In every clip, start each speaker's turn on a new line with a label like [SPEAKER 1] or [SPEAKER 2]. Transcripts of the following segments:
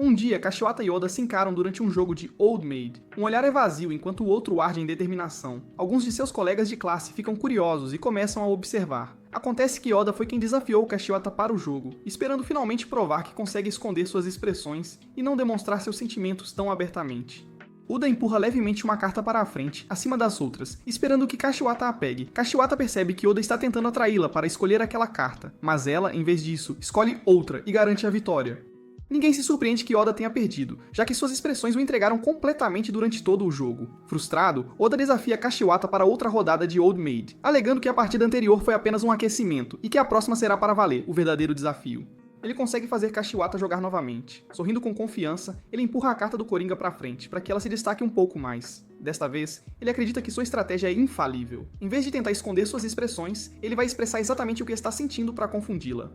[SPEAKER 1] Um dia, Kashiwata e Oda se encaram durante um jogo de Old Maid. Um olhar é vazio enquanto o outro arde em determinação. Alguns de seus colegas de classe ficam curiosos e começam a observar. Acontece que Oda foi quem desafiou Kashiwata para o jogo, esperando finalmente provar que consegue esconder suas expressões e não demonstrar seus sentimentos tão abertamente. Oda empurra levemente uma carta para a frente, acima das outras, esperando que Kashiwata a pegue. Kashiwata percebe que Oda está tentando atraí-la para escolher aquela carta, mas ela, em vez disso, escolhe outra e garante a vitória. Ninguém se surpreende que Oda tenha perdido, já que suas expressões o entregaram completamente durante todo o jogo. Frustrado, Oda desafia Kashiwata para outra rodada de Old Maid, alegando que a partida anterior foi apenas um aquecimento e que a próxima será para valer, o verdadeiro desafio. Ele consegue fazer Kashiwata jogar novamente. Sorrindo com confiança, ele empurra a carta do Coringa para frente, para que ela se destaque um pouco mais. Desta vez, ele acredita que sua estratégia é infalível. Em vez de tentar esconder suas expressões, ele vai expressar exatamente o que está sentindo para confundi-la.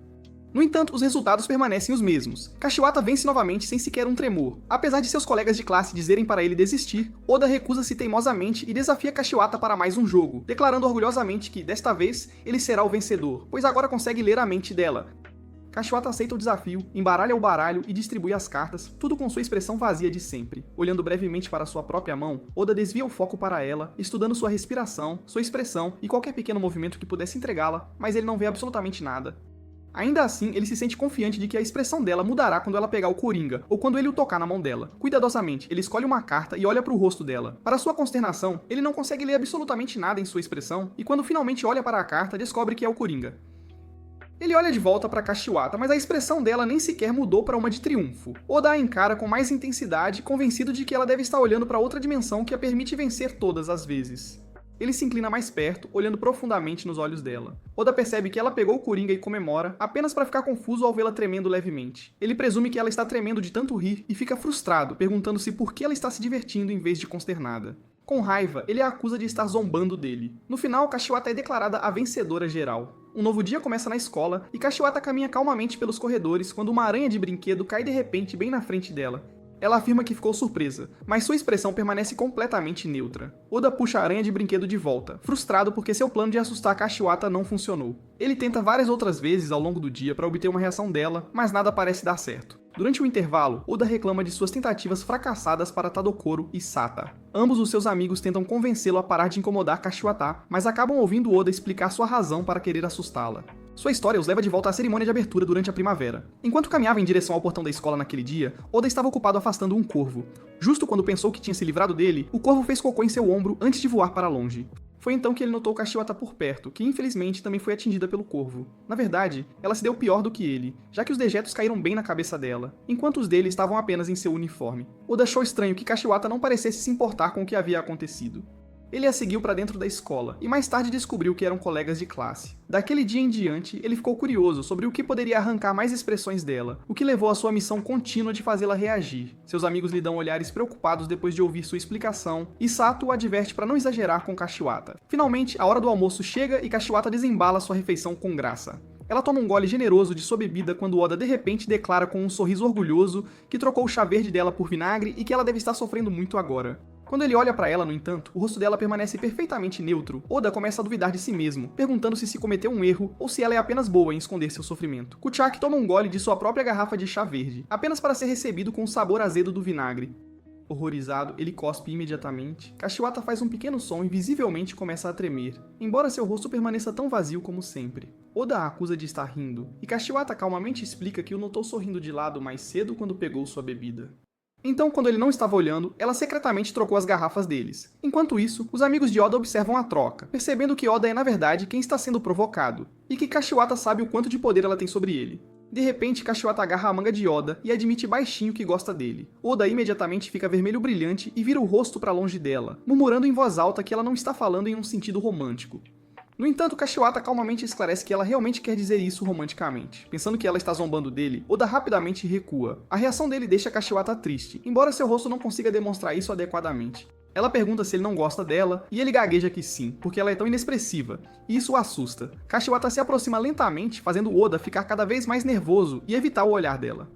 [SPEAKER 1] No entanto, os resultados permanecem os mesmos. Kashiwata vence novamente sem sequer um tremor. Apesar de seus colegas de classe dizerem para ele desistir, Oda recusa-se teimosamente e desafia Kashiwata para mais um jogo, declarando orgulhosamente que, desta vez, ele será o vencedor, pois agora consegue ler a mente dela. Kashiwata aceita o desafio, embaralha o baralho e distribui as cartas, tudo com sua expressão vazia de sempre. Olhando brevemente para sua própria mão, Oda desvia o foco para ela, estudando sua respiração, sua expressão e qualquer pequeno movimento que pudesse entregá-la, mas ele não vê absolutamente nada. Ainda assim, ele se sente confiante de que a expressão dela mudará quando ela pegar o Coringa, ou quando ele o tocar na mão dela. Cuidadosamente, ele escolhe uma carta e olha para o rosto dela. Para sua consternação, ele não consegue ler absolutamente nada em sua expressão, e quando finalmente olha para a carta, descobre que é o Coringa. Ele olha de volta para Kashiwata, mas a expressão dela nem sequer mudou para uma de triunfo. Oda a encara com mais intensidade, convencido de que ela deve estar olhando para outra dimensão que a permite vencer todas as vezes. Ele se inclina mais perto, olhando profundamente nos olhos dela. Oda percebe que ela pegou o Coringa e comemora, apenas para ficar confuso ao vê-la tremendo levemente. Ele presume que ela está tremendo de tanto rir e fica frustrado, perguntando-se por que ela está se divertindo em vez de consternada. Com raiva, ele a acusa de estar zombando dele. No final, Kashiwata é declarada a vencedora geral. Um novo dia começa na escola e Kashiwata caminha calmamente pelos corredores quando uma aranha de brinquedo cai de repente bem na frente dela. Ela afirma que ficou surpresa, mas sua expressão permanece completamente neutra. Oda puxa a aranha de brinquedo de volta, frustrado porque seu plano de assustar Kashiwata não funcionou. Ele tenta várias outras vezes ao longo do dia para obter uma reação dela, mas nada parece dar certo. Durante o intervalo, Oda reclama de suas tentativas fracassadas para Tadokoro e Sata. Ambos os seus amigos tentam convencê-lo a parar de incomodar Kashiwata, mas acabam ouvindo Oda explicar sua razão para querer assustá-la. Sua história os leva de volta à cerimônia de abertura durante a primavera. Enquanto caminhava em direção ao portão da escola naquele dia, Oda estava ocupado afastando um corvo. Justo quando pensou que tinha se livrado dele, o corvo fez cocô em seu ombro antes de voar para longe. Foi então que ele notou Kashiwata por perto, que infelizmente também foi atingida pelo corvo. Na verdade, ela se deu pior do que ele, já que os dejetos caíram bem na cabeça dela, enquanto os dele estavam apenas em seu uniforme. Oda achou estranho que Kashiwata não parecesse se importar com o que havia acontecido. Ele a seguiu para dentro da escola, e mais tarde descobriu que eram colegas de classe. Daquele dia em diante, ele ficou curioso sobre o que poderia arrancar mais expressões dela, o que levou à sua missão contínua de fazê-la reagir. Seus amigos lhe dão olhares preocupados depois de ouvir sua explicação, e Sato o adverte para não exagerar com Kashiwata. Finalmente, a hora do almoço chega e Kashiwata desembala sua refeição com graça. Ela toma um gole generoso de sua bebida quando Oda de repente declara com um sorriso orgulhoso que trocou o chá verde dela por vinagre e que ela deve estar sofrendo muito agora. Quando ele olha para ela, no entanto, o rosto dela permanece perfeitamente neutro. Oda começa a duvidar de si mesmo, perguntando-se se cometeu um erro ou se ela é apenas boa em esconder seu sofrimento. Kuchak toma um gole de sua própria garrafa de chá verde, apenas para ser recebido com o sabor azedo do vinagre. Horrorizado, ele cospe imediatamente. Kashiwata faz um pequeno som e visivelmente começa a tremer, embora seu rosto permaneça tão vazio como sempre. Oda a acusa de estar rindo, e Kashiwata calmamente explica que o notou sorrindo de lado mais cedo quando pegou sua bebida. Então, quando ele não estava olhando, ela secretamente trocou as garrafas deles. Enquanto isso, os amigos de Oda observam a troca, percebendo que Oda é na verdade quem está sendo provocado, e que Kashiwata sabe o quanto de poder ela tem sobre ele. De repente, Kashiwata agarra a manga de Oda e admite baixinho que gosta dele. Oda imediatamente fica vermelho brilhante e vira o rosto para longe dela, murmurando em voz alta que ela não está falando em um sentido romântico. No entanto, Kashiwata calmamente esclarece que ela realmente quer dizer isso romanticamente. Pensando que ela está zombando dele, Oda rapidamente recua. A reação dele deixa Kashiwata triste, embora seu rosto não consiga demonstrar isso adequadamente. Ela pergunta se ele não gosta dela, e ele gagueja que sim, porque ela é tão inexpressiva, e isso o assusta. Kashiwata se aproxima lentamente, fazendo Oda ficar cada vez mais nervoso e evitar o olhar dela.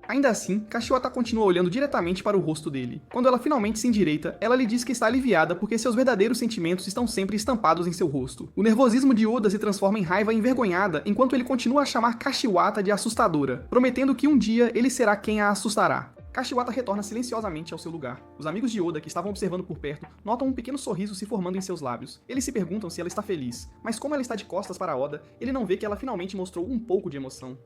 [SPEAKER 1] Ainda assim, Kashiwata continua olhando diretamente para o rosto dele. Quando ela finalmente se endireita, ela lhe diz que está aliviada porque seus verdadeiros sentimentos estão sempre estampados em seu rosto. O nervosismo de Oda se transforma em raiva envergonhada enquanto ele continua a chamar Kashiwata de assustadora, prometendo que um dia ele será quem a assustará. Kashiwata retorna silenciosamente ao seu lugar. Os amigos de Oda, que estavam observando por perto, notam um pequeno sorriso se formando em seus lábios. Eles se perguntam se ela está feliz, mas como ela está de costas para Oda, ele não vê que ela finalmente mostrou um pouco de emoção.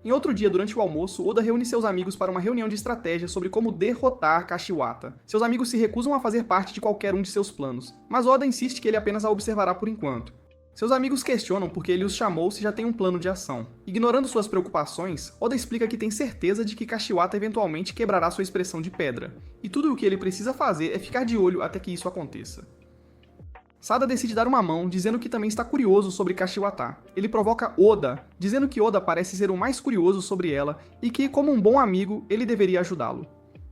[SPEAKER 1] Em outro dia, durante o almoço, Oda reúne seus amigos para uma reunião de estratégia sobre como derrotar Kashiwata. Seus amigos se recusam a fazer parte de qualquer um de seus planos, mas Oda insiste que ele apenas a observará por enquanto. Seus amigos questionam porque ele os chamou se já tem um plano de ação. Ignorando suas preocupações, Oda explica que tem certeza de que Kashiwata eventualmente quebrará sua expressão de pedra, e tudo o que ele precisa fazer é ficar de olho até que isso aconteça. Sada decide dar uma mão, dizendo que também está curioso sobre Kashiwata. Ele provoca Oda, dizendo que Oda parece ser o mais curioso sobre ela e que, como um bom amigo, ele deveria ajudá-lo.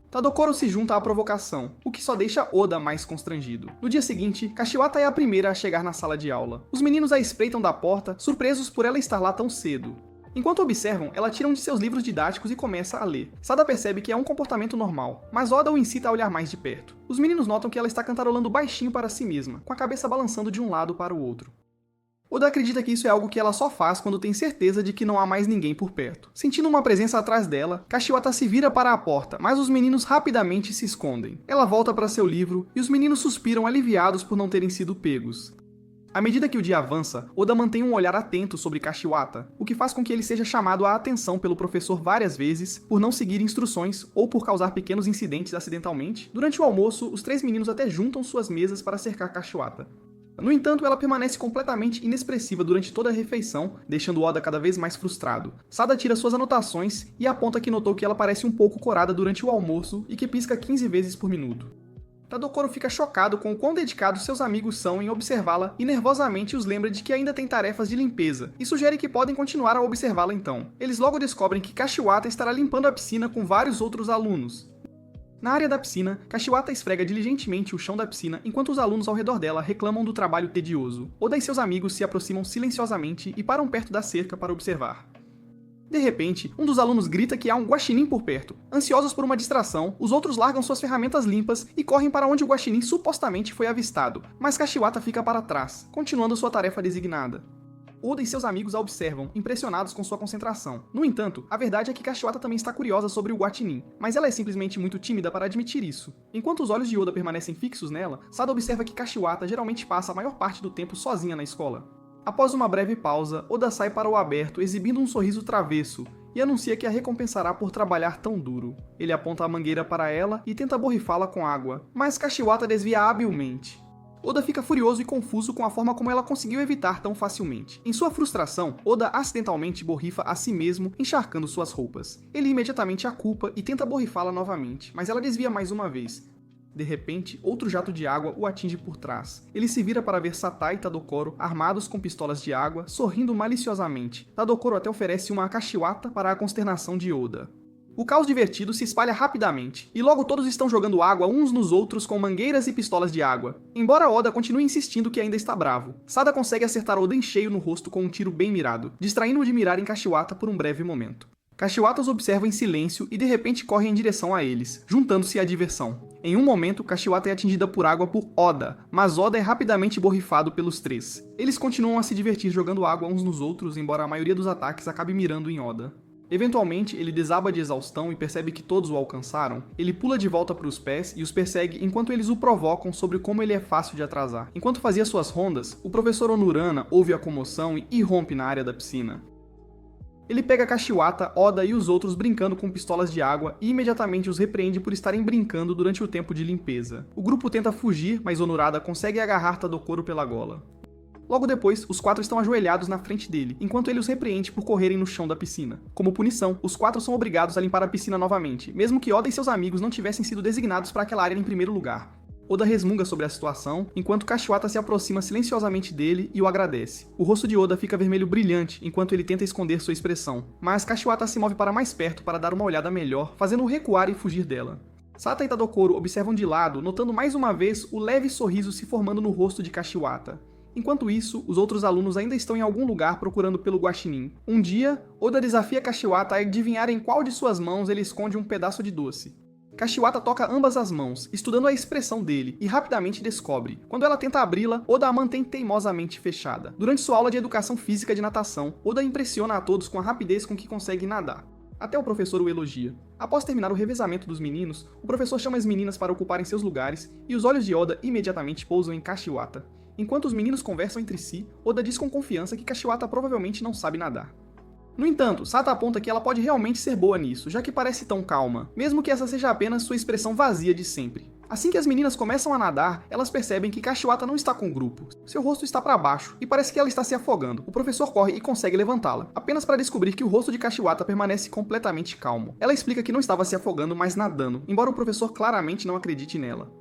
[SPEAKER 1] Tadokoro se junta à provocação, o que só deixa Oda mais constrangido. No dia seguinte, Kashiwata é a primeira a chegar na sala de aula. Os meninos a espreitam da porta, surpresos por ela estar lá tão cedo. Enquanto observam, ela tira um de seus livros didáticos e começa a ler. Sada percebe que é um comportamento normal, mas Oda o incita a olhar mais de perto. Os meninos notam que ela está cantarolando baixinho para si mesma, com a cabeça balançando de um lado para o outro. Oda acredita que isso é algo que ela só faz quando tem certeza de que não há mais ninguém por perto. Sentindo uma presença atrás dela, Kashiwata se vira para a porta, mas os meninos rapidamente se escondem. Ela volta para seu livro e os meninos suspiram aliviados por não terem sido pegos. À medida que o dia avança, Oda mantém um olhar atento sobre Kashiwata, o que faz com que ele seja chamado à atenção pelo professor várias vezes por não seguir instruções ou por causar pequenos incidentes acidentalmente. Durante o almoço, os três meninos até juntam suas mesas para cercar Kashiwata. No entanto, ela permanece completamente inexpressiva durante toda a refeição, deixando Oda cada vez mais frustrado. Sada tira suas anotações e aponta que notou que ela parece um pouco corada durante o almoço e que pisca 15 vezes por minuto. Tadokoro fica chocado com o quão dedicados seus amigos são em observá-la e nervosamente os lembra de que ainda tem tarefas de limpeza, e sugere que podem continuar a observá-la então. Eles logo descobrem que Kashiwata estará limpando a piscina com vários outros alunos. Na área da piscina, Kashiwata esfrega diligentemente o chão da piscina enquanto os alunos ao redor dela reclamam do trabalho tedioso. Oda e seus amigos se aproximam silenciosamente e param perto da cerca para observar. De repente, um dos alunos grita que há um guaxinim por perto. Ansiosos por uma distração, os outros largam suas ferramentas limpas e correm para onde o guaxinim supostamente foi avistado, mas Kashiwata fica para trás, continuando sua tarefa designada. Oda e seus amigos a observam, impressionados com sua concentração. No entanto, a verdade é que Kashiwata também está curiosa sobre o guaxinim, mas ela é simplesmente muito tímida para admitir isso. Enquanto os olhos de Oda permanecem fixos nela, Sada observa que Kashiwata geralmente passa a maior parte do tempo sozinha na escola. Após uma breve pausa, Oda sai para o aberto exibindo um sorriso travesso e anuncia que a recompensará por trabalhar tão duro. Ele aponta a mangueira para ela e tenta borrifá-la com água, mas Kashiwata desvia habilmente. Oda fica furioso e confuso com a forma como ela conseguiu evitar tão facilmente. Em sua frustração, Oda acidentalmente borrifa a si mesmo, encharcando suas roupas. Ele imediatamente a culpa e tenta borrifá-la novamente, mas ela desvia mais uma vez. De repente, outro jato de água o atinge por trás. Ele se vira para ver Satai e Tadokoro armados com pistolas de água, sorrindo maliciosamente. Tadokoro até oferece uma a Kashiwata para a consternação de Oda. O caos divertido se espalha rapidamente, e logo todos estão jogando água uns nos outros com mangueiras e pistolas de água. Embora Oda continue insistindo que ainda está bravo, Sada consegue acertar Oda em cheio no rosto com um tiro bem mirado, distraindo-o de mirar em Kashiwata por um breve momento. Kashiwata os observa em silêncio e de repente corre em direção a eles, juntando-se à diversão. Em um momento, Kashiwata é atingida por água por Oda, mas Oda é rapidamente borrifado pelos três. Eles continuam a se divertir jogando água uns nos outros, embora a maioria dos ataques acabe mirando em Oda. Eventualmente, ele desaba de exaustão e percebe que todos o alcançaram. Ele pula de volta para os pés e os persegue enquanto eles o provocam sobre como ele é fácil de atrasar. Enquanto fazia suas rondas, o professor Onurana ouve a comoção e irrompe na área da piscina. Ele pega Kashiwata, Oda e os outros brincando com pistolas de água e imediatamente os repreende por estarem brincando durante o tempo de limpeza. O grupo tenta fugir, mas Onurada consegue agarrar Tadokoro pela gola. Logo depois, os quatro estão ajoelhados na frente dele, enquanto ele os repreende por correrem no chão da piscina. Como punição, os quatro são obrigados a limpar a piscina novamente, mesmo que Oda e seus amigos não tivessem sido designados para aquela área em primeiro lugar. Oda resmunga sobre a situação, enquanto Kashiwata se aproxima silenciosamente dele e o agradece. O rosto de Oda fica vermelho brilhante enquanto ele tenta esconder sua expressão, mas Kashiwata se move para mais perto para dar uma olhada melhor, fazendo-o recuar e fugir dela. Sata e Tadokoro observam de lado, notando mais uma vez o leve sorriso se formando no rosto de Kashiwata. Enquanto isso, os outros alunos ainda estão em algum lugar procurando pelo guaxinim. Um dia, Oda desafia Kashiwata a adivinhar em qual de suas mãos ele esconde um pedaço de doce. Kashiwata toca ambas as mãos, estudando a expressão dele, e rapidamente descobre. Quando ela tenta abri-la, Oda a mantém teimosamente fechada. Durante sua aula de educação física de natação, Oda impressiona a todos com a rapidez com que consegue nadar. Até o professor o elogia. Após terminar o revezamento dos meninos, o professor chama as meninas para ocuparem seus lugares, e os olhos de Oda imediatamente pousam em Kashiwata. Enquanto os meninos conversam entre si, Oda diz com confiança que Kashiwata provavelmente não sabe nadar. No entanto, Sata aponta que ela pode realmente ser boa nisso, já que parece tão calma, mesmo que essa seja apenas sua expressão vazia de sempre. Assim que as meninas começam a nadar, elas percebem que Kashiwata não está com o grupo. Seu rosto está para baixo, e parece que ela está se afogando. O professor corre e consegue levantá-la, apenas para descobrir que o rosto de Kashiwata permanece completamente calmo. Ela explica que não estava se afogando, mas nadando, embora o professor claramente não acredite nela.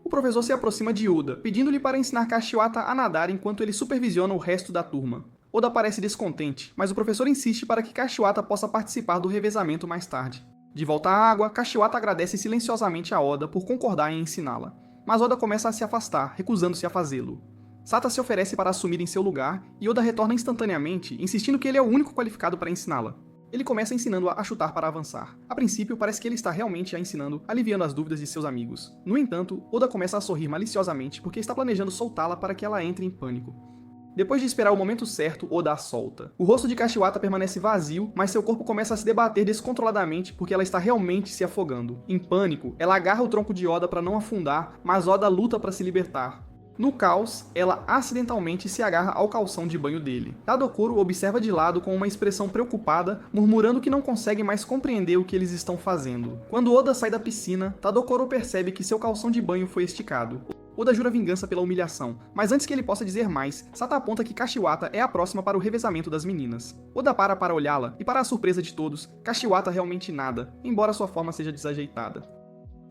[SPEAKER 1] O professor se aproxima de Oda, pedindo-lhe para ensinar Kashiwata a nadar enquanto ele supervisiona o resto da turma. Oda parece descontente, mas o professor insiste para que Kashiwata possa participar do revezamento mais tarde. De volta à água, Kashiwata agradece silenciosamente a Oda por concordar em ensiná-la, mas Oda começa a se afastar, recusando-se a fazê-lo. Sata se oferece para assumir em seu lugar, e Oda retorna instantaneamente, insistindo que ele é o único qualificado para ensiná-la. Ele começa ensinando-a a chutar para avançar. A princípio, parece que ele está realmente a ensinando, aliviando as dúvidas de seus amigos. No entanto, Oda começa a sorrir maliciosamente porque está planejando soltá-la para que ela entre em pânico. Depois de esperar o momento certo, Oda a solta. O rosto de Kashiwata permanece vazio, mas seu corpo começa a se debater descontroladamente porque ela está realmente se afogando. Em pânico, ela agarra o tronco de Oda para não afundar, mas Oda luta para se libertar. No caos, ela acidentalmente se agarra ao calção de banho dele. Tadokoro observa de lado com uma expressão preocupada, murmurando que não consegue mais compreender o que eles estão fazendo. Quando Oda sai da piscina, Tadokoro percebe que seu calção de banho foi esticado. Oda jura vingança pela humilhação, mas antes que ele possa dizer mais, Sata aponta que Kashiwata é a próxima para o revezamento das meninas. Oda para olhá-la, e para a surpresa de todos, Kashiwata realmente nada, embora sua forma seja desajeitada.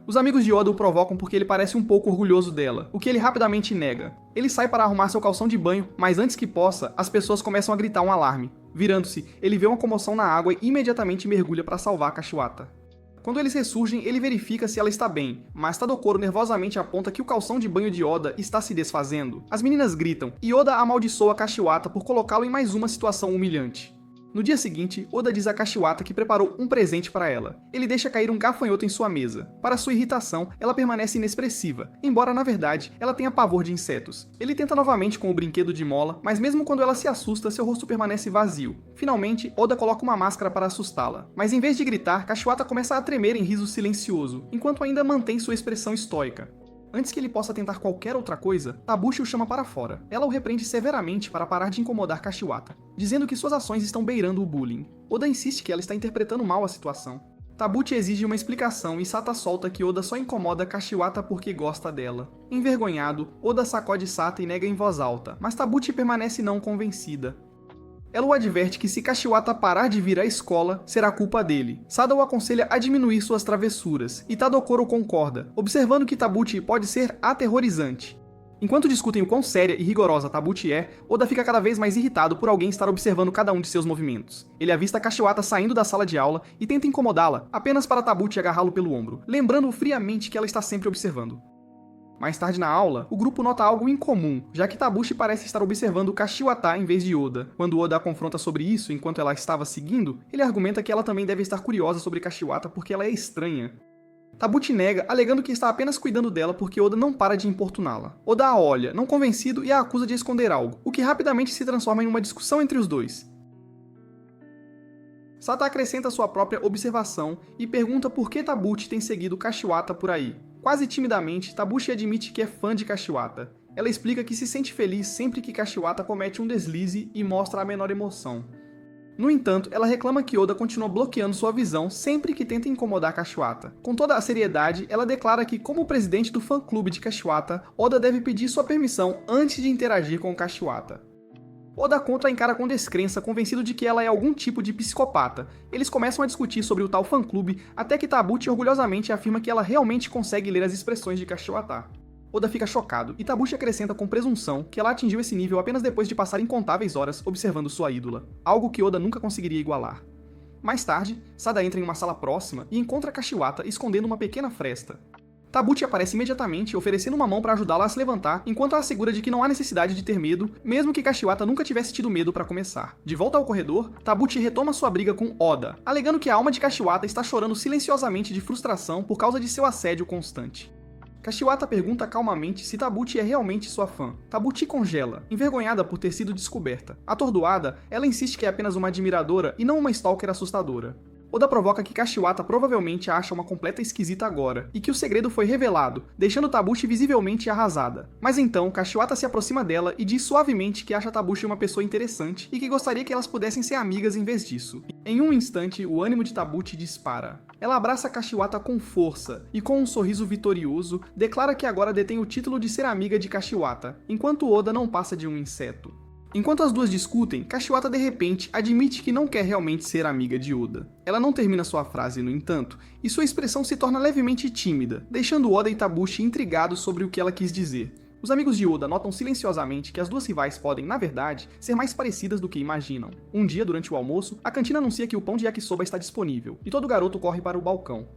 [SPEAKER 1] Os amigos de Oda o provocam porque ele parece um pouco orgulhoso dela, o que ele rapidamente nega. Ele sai para arrumar seu calção de banho, mas antes que possa, as pessoas começam a gritar um alarme. Virando-se, ele vê uma comoção na água e imediatamente mergulha para salvar Kashiwata. Quando eles ressurgem, ele verifica se ela está bem, mas Tadokoro nervosamente aponta que o calção de banho de Oda está se desfazendo. As meninas gritam, e Oda amaldiçoa Kashiwata por colocá-lo em mais uma situação humilhante. No dia seguinte, Oda diz a Kashiwata que preparou um presente para ela. Ele deixa cair um gafanhoto em sua mesa. Para sua irritação, ela permanece inexpressiva, embora na verdade ela tenha pavor de insetos. Ele tenta novamente com o brinquedo de mola, mas mesmo quando ela se assusta, seu rosto permanece vazio. Finalmente, Oda coloca uma máscara para assustá-la. Mas em vez de gritar, Kashiwata começa a tremer em riso silencioso, enquanto ainda mantém sua expressão estoica. Antes que ele possa tentar qualquer outra coisa, Tabuchi o chama para fora. Ela o repreende severamente para parar de incomodar Kashiwata, dizendo que suas ações estão beirando o bullying. Oda insiste que ela está interpretando mal a situação. Tabuchi exige uma explicação e Sata solta que Oda só incomoda Kashiwata porque gosta dela. Envergonhado, Oda sacode Sata e nega em voz alta, mas Tabuchi permanece não convencida. Ela o adverte que se Kashiwata parar de vir à escola, será culpa dele. Sada o aconselha a diminuir suas travessuras, e Tadokoro concorda, observando que Tabuchi pode ser aterrorizante. Enquanto discutem o quão séria e rigorosa Tabuchi é, Oda fica cada vez mais irritado por alguém estar observando cada um de seus movimentos. Ele avista Kashiwata saindo da sala de aula e tenta incomodá-la, apenas para Tabuchi agarrá-lo pelo ombro, lembrando-o friamente que ela está sempre observando. Mais tarde na aula, o grupo nota algo incomum, já que Tabuchi parece estar observando Kashiwata em vez de Oda. Quando Oda a confronta sobre isso enquanto ela estava seguindo, ele argumenta que ela também deve estar curiosa sobre Kashiwata porque ela é estranha. Tabuchi nega, alegando que está apenas cuidando dela porque Oda não para de importuná-la. Oda a olha, não convencido, e a acusa de esconder algo, o que rapidamente se transforma em uma discussão entre os dois. Sata acrescenta sua própria observação e pergunta por que Tabuchi tem seguido Kashiwata por aí. Quase timidamente, Tabuchi admite que é fã de Kashiwata. Ela explica que se sente feliz sempre que Kashiwata comete um deslize e mostra a menor emoção. No entanto, ela reclama que Oda continua bloqueando sua visão sempre que tenta incomodar Kashiwata. Com toda a seriedade, ela declara que, como presidente do fã-clube de Kashiwata, Oda deve pedir sua permissão antes de interagir com Kashiwata. Oda contra a encara com descrença, convencido de que ela é algum tipo de psicopata. Eles começam a discutir sobre o tal fã-clube, até que Tabuchi orgulhosamente afirma que ela realmente consegue ler as expressões de Kashiwata. Oda fica chocado, e Tabuchi acrescenta com presunção que ela atingiu esse nível apenas depois de passar incontáveis horas observando sua ídola, algo que Oda nunca conseguiria igualar. Mais tarde, Sada entra em uma sala próxima e encontra Kashiwata escondendo uma pequena fresta. Tabuchi aparece imediatamente, oferecendo uma mão para ajudá-la a se levantar, enquanto a assegura de que não há necessidade de ter medo, mesmo que Kashiwata nunca tivesse tido medo para começar. De volta ao corredor, Tabuchi retoma sua briga com Oda, alegando que a alma de Kashiwata está chorando silenciosamente de frustração por causa de seu assédio constante. Kashiwata pergunta calmamente se Tabuchi é realmente sua fã. Tabuchi congela, envergonhada por ter sido descoberta. Atordoada, ela insiste que é apenas uma admiradora e não uma stalker assustadora. Oda provoca que Kashiwata provavelmente a acha uma completa esquisita agora, e que o segredo foi revelado, deixando Tabuchi visivelmente arrasada. Mas então, Kashiwata se aproxima dela e diz suavemente que acha Tabuchi uma pessoa interessante e que gostaria que elas pudessem ser amigas em vez disso. Em um instante, o ânimo de Tabuchi dispara. Ela abraça Kashiwata com força e, com um sorriso vitorioso, declara que agora detém o título de ser amiga de Kashiwata, enquanto Oda não passa de um inseto. Enquanto as duas discutem, Kashiwata de repente admite que não quer realmente ser amiga de Oda. Ela não termina sua frase, no entanto, e sua expressão se torna levemente tímida, deixando Oda e Tabuchi intrigados sobre o que ela quis dizer. Os amigos de Oda notam silenciosamente que as duas rivais podem, na verdade, ser mais parecidas do que imaginam. Um dia, durante o almoço, a cantina anuncia que o pão de yakisoba está disponível, e todo garoto corre para o balcão.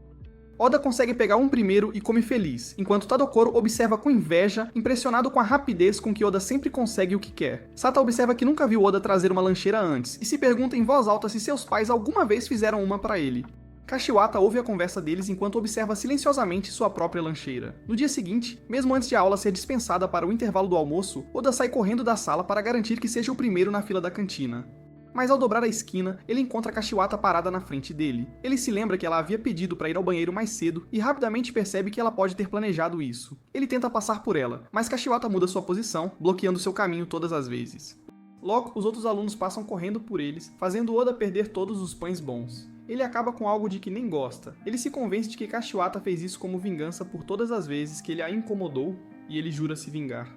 [SPEAKER 1] Oda consegue pegar um primeiro e come feliz, enquanto Tadokoro observa com inveja, impressionado com a rapidez com que Oda sempre consegue o que quer. Sata observa que nunca viu Oda trazer uma lancheira antes, e se pergunta em voz alta se seus pais alguma vez fizeram uma para ele. Kashiwata ouve a conversa deles enquanto observa silenciosamente sua própria lancheira. No dia seguinte, mesmo antes de a aula ser dispensada para o intervalo do almoço, Oda sai correndo da sala para garantir que seja o primeiro na fila da cantina. Mas ao dobrar a esquina, ele encontra Kashiwata parada na frente dele. Ele se lembra que ela havia pedido para ir ao banheiro mais cedo e rapidamente percebe que ela pode ter planejado isso. Ele tenta passar por ela, mas Kashiwata muda sua posição, bloqueando seu caminho todas as vezes. Logo, os outros alunos passam correndo por eles, fazendo Oda perder todos os pães bons. Ele acaba com algo de que nem gosta. Ele se convence de que Kashiwata fez isso como vingança por todas as vezes que ele a incomodou, e ele jura se vingar.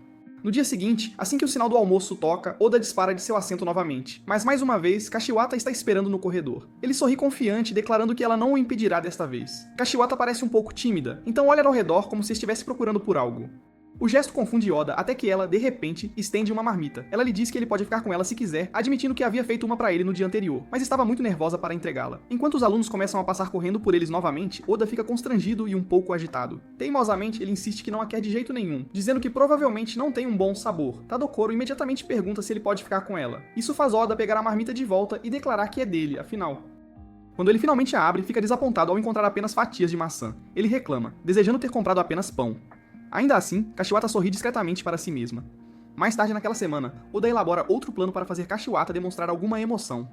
[SPEAKER 1] No dia seguinte, assim que o sinal do almoço toca, Oda dispara de seu assento novamente. Mas mais uma vez, Kashiwata está esperando no corredor. Ele sorri confiante, declarando que ela não o impedirá desta vez. Kashiwata parece um pouco tímida, então olha ao redor como se estivesse procurando por algo. O gesto confunde Oda até que ela, de repente, estende uma marmita. Ela lhe diz que ele pode ficar com ela se quiser, admitindo que havia feito uma pra ele no dia anterior, mas estava muito nervosa para entregá-la. Enquanto os alunos começam a passar correndo por eles novamente, Oda fica constrangido e um pouco agitado. Teimosamente, ele insiste que não a quer de jeito nenhum, dizendo que provavelmente não tem um bom sabor. Tadokoro imediatamente pergunta se ele pode ficar com ela. Isso faz Oda pegar a marmita de volta e declarar que é dele, afinal. Quando ele finalmente a abre, fica desapontado ao encontrar apenas fatias de maçã. Ele reclama, desejando ter comprado apenas pão. Ainda assim, Kashiwata sorri discretamente para si mesma. Mais tarde naquela semana, Oda elabora outro plano para fazer Kashiwata demonstrar alguma emoção.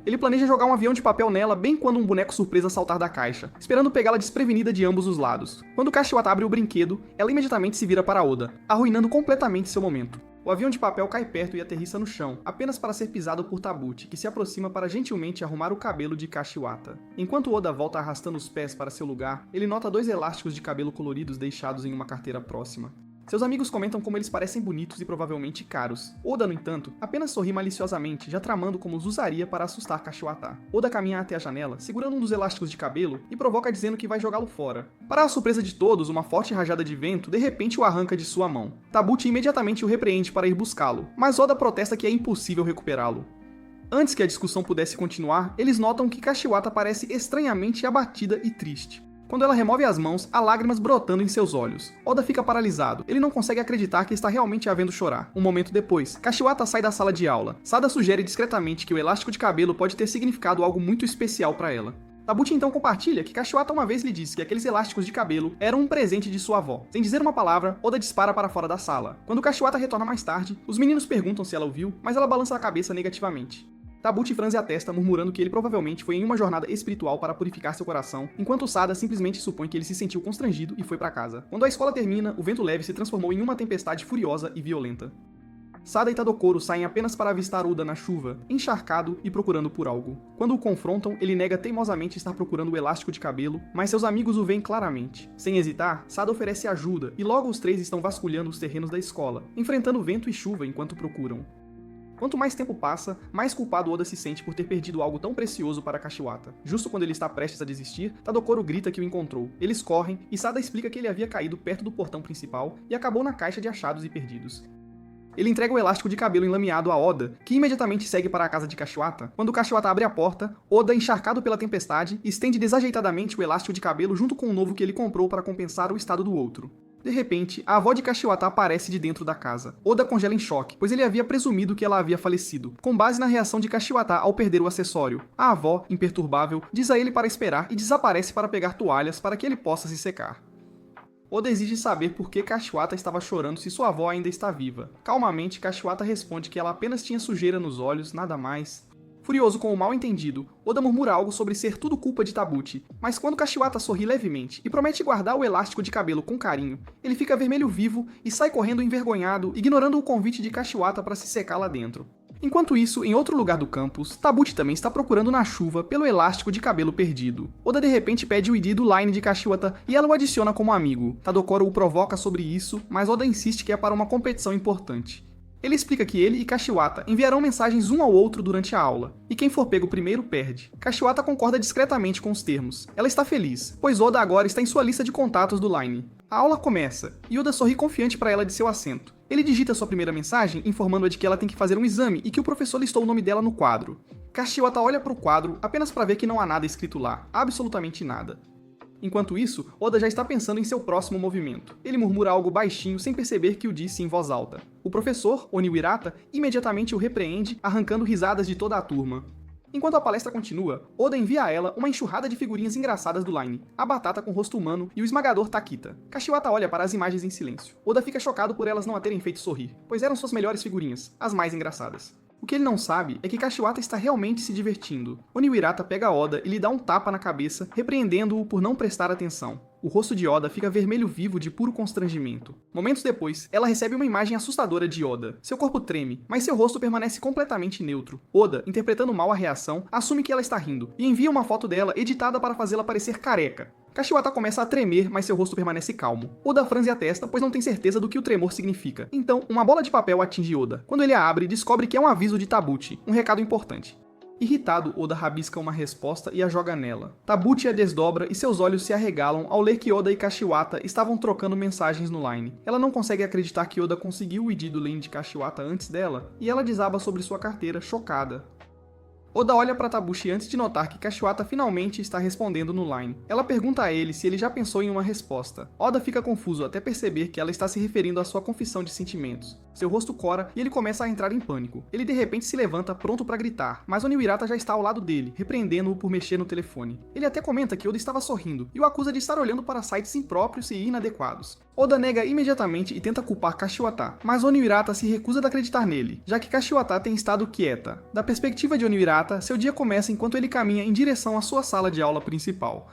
[SPEAKER 1] Ele planeja jogar um avião de papel nela bem quando um boneco surpresa saltar da caixa, esperando pegá-la desprevenida de ambos os lados. Quando Kashiwata abre o brinquedo, ela imediatamente se vira para Oda, arruinando completamente seu momento. O avião de papel cai perto e aterrissa no chão, apenas para ser pisado por Tabuchi, que se aproxima para gentilmente arrumar o cabelo de Kashiwata. Enquanto Oda volta arrastando os pés para seu lugar, ele nota 2 elásticos de cabelo coloridos deixados em uma carteira próxima. Seus amigos comentam como eles parecem bonitos e provavelmente caros. Oda, no entanto, apenas sorri maliciosamente, já tramando como os usaria para assustar Kashiwata. Oda caminha até a janela, segurando um dos elásticos de cabelo, e provoca dizendo que vai jogá-lo fora. Para a surpresa de todos, uma forte rajada de vento de repente o arranca de sua mão. Tabuchi imediatamente o repreende para ir buscá-lo, mas Oda protesta que é impossível recuperá-lo. Antes que a discussão pudesse continuar, eles notam que Kashiwata parece estranhamente abatida e triste. Quando ela remove as mãos, há lágrimas brotando em seus olhos. Oda fica paralisado. Ele não consegue acreditar que está realmente a vendo chorar. Um momento depois, Kashiwata sai da sala de aula. Sada sugere discretamente que o elástico de cabelo pode ter significado algo muito especial para ela. Tabuchi então compartilha que Kashiwata uma vez lhe disse que aqueles elásticos de cabelo eram um presente de sua avó. Sem dizer uma palavra, Oda dispara para fora da sala. Quando Kashiwata retorna mais tarde, os meninos perguntam se ela ouviu, mas ela balança a cabeça negativamente. Tabuchi franze a testa, murmurando que ele provavelmente foi em uma jornada espiritual para purificar seu coração, enquanto Sada simplesmente supõe que ele se sentiu constrangido e foi para casa. Quando a escola termina, o vento leve se transformou em uma tempestade furiosa e violenta. Sada e Tadokoro saem apenas para avistar Oda na chuva, encharcado e procurando por algo. Quando o confrontam, ele nega teimosamente estar procurando o elástico de cabelo, mas seus amigos o veem claramente. Sem hesitar, Sada oferece ajuda, e logo os três estão vasculhando os terrenos da escola, enfrentando vento e chuva enquanto procuram. Quanto mais tempo passa, mais culpado Oda se sente por ter perdido algo tão precioso para Kashiwata. Justo quando ele está prestes a desistir, Tadokoro grita que o encontrou. Eles correm, e Sada explica que ele havia caído perto do portão principal e acabou na caixa de achados e perdidos. Ele entrega o elástico de cabelo enlameado a Oda, que imediatamente segue para a casa de Kashiwata. Quando Kashiwata abre a porta, Oda, encharcado pela tempestade, estende desajeitadamente o elástico de cabelo junto com o novo que ele comprou para compensar o estado do outro. De repente, a avó de Kashiwata aparece de dentro da casa. Oda congela em choque, pois ele havia presumido que ela havia falecido, com base na reação de Kashiwata ao perder o acessório. A avó, imperturbável, diz a ele para esperar e desaparece para pegar toalhas para que ele possa se secar. Oda exige saber por que Kashiwata estava chorando se sua avó ainda está viva. Calmamente, Kashiwata responde que ela apenas tinha sujeira nos olhos, nada mais. Furioso com o mal-entendido, Oda murmura algo sobre ser tudo culpa de Tabuchi, mas quando Kashiwata sorri levemente e promete guardar o elástico de cabelo com carinho, ele fica vermelho vivo e sai correndo envergonhado, ignorando o convite de Kashiwata para se secar lá dentro. Enquanto isso, em outro lugar do campus, Tabuchi também está procurando na chuva pelo elástico de cabelo perdido. Oda de repente pede o ID do Line de Kashiwata e ela o adiciona como amigo. Tadokoro o provoca sobre isso, mas Oda insiste que é para uma competição importante. Ele explica que ele e Kashiwata enviarão mensagens um ao outro durante a aula, e quem for pego primeiro perde. Kashiwata concorda discretamente com os termos. Ela está feliz, pois Oda agora está em sua lista de contatos do Line. A aula começa, e Oda sorri confiante para ela de seu assento. Ele digita sua primeira mensagem, informando-a de que ela tem que fazer um exame e que o professor listou o nome dela no quadro. Kashiwata olha para o quadro apenas para ver que não há nada escrito lá, absolutamente nada. Enquanto isso, Oda já está pensando em seu próximo movimento. Ele murmura algo baixinho sem perceber que o disse em voz alta. O professor, Oniwirata, imediatamente o repreende, arrancando risadas de toda a turma. Enquanto a palestra continua, Oda envia a ela uma enxurrada de figurinhas engraçadas do Line, a batata com rosto humano e o esmagador Takita. Kashiwata olha para as imagens em silêncio. Oda fica chocado por elas não a terem feito sorrir, pois eram suas melhores figurinhas, as mais engraçadas. O que ele não sabe é que Kashiwata está realmente se divertindo. Oniwirata pega Oda e lhe dá um tapa na cabeça, repreendendo-o por não prestar atenção. O rosto de Oda fica vermelho vivo de puro constrangimento. Momentos depois, ela recebe uma imagem assustadora de Oda. Seu corpo treme, mas seu rosto permanece completamente neutro. Oda, interpretando mal a reação, assume que ela está rindo e envia uma foto dela editada para fazê-la parecer careca. Kashiwata começa a tremer, mas seu rosto permanece calmo. Oda franze a testa, pois não tem certeza do que o tremor significa. Então, uma bola de papel atinge Oda. Quando ele a abre, descobre que é um aviso de Tabuchi, um recado importante. Irritado, Oda rabisca uma resposta e a joga nela. Tabuchi a desdobra e seus olhos se arregalam ao ler que Oda e Kashiwata estavam trocando mensagens no Line. Ela não consegue acreditar que Oda conseguiu o ID do Line de Kashiwata antes dela, e ela desaba sobre sua carteira, chocada. Oda olha para Tabuchi antes de notar que Kashiwata finalmente está respondendo no Line. Ela pergunta a ele se ele já pensou em uma resposta. Oda fica confuso até perceber que ela está se referindo à sua confissão de sentimentos. Seu rosto cora e ele começa a entrar em pânico. Ele de repente se levanta, pronto para gritar, mas Oniwirata já está ao lado dele, repreendendo-o por mexer no telefone. Ele até comenta que Oda estava sorrindo e o acusa de estar olhando para sites impróprios e inadequados. Oda nega imediatamente e tenta culpar Kashiwata, mas Oniwirata se recusa a acreditar nele, já que Kashiwata tem estado quieta. Da perspectiva de Oniwirata, seu dia começa enquanto ele caminha em direção à sua sala de aula principal.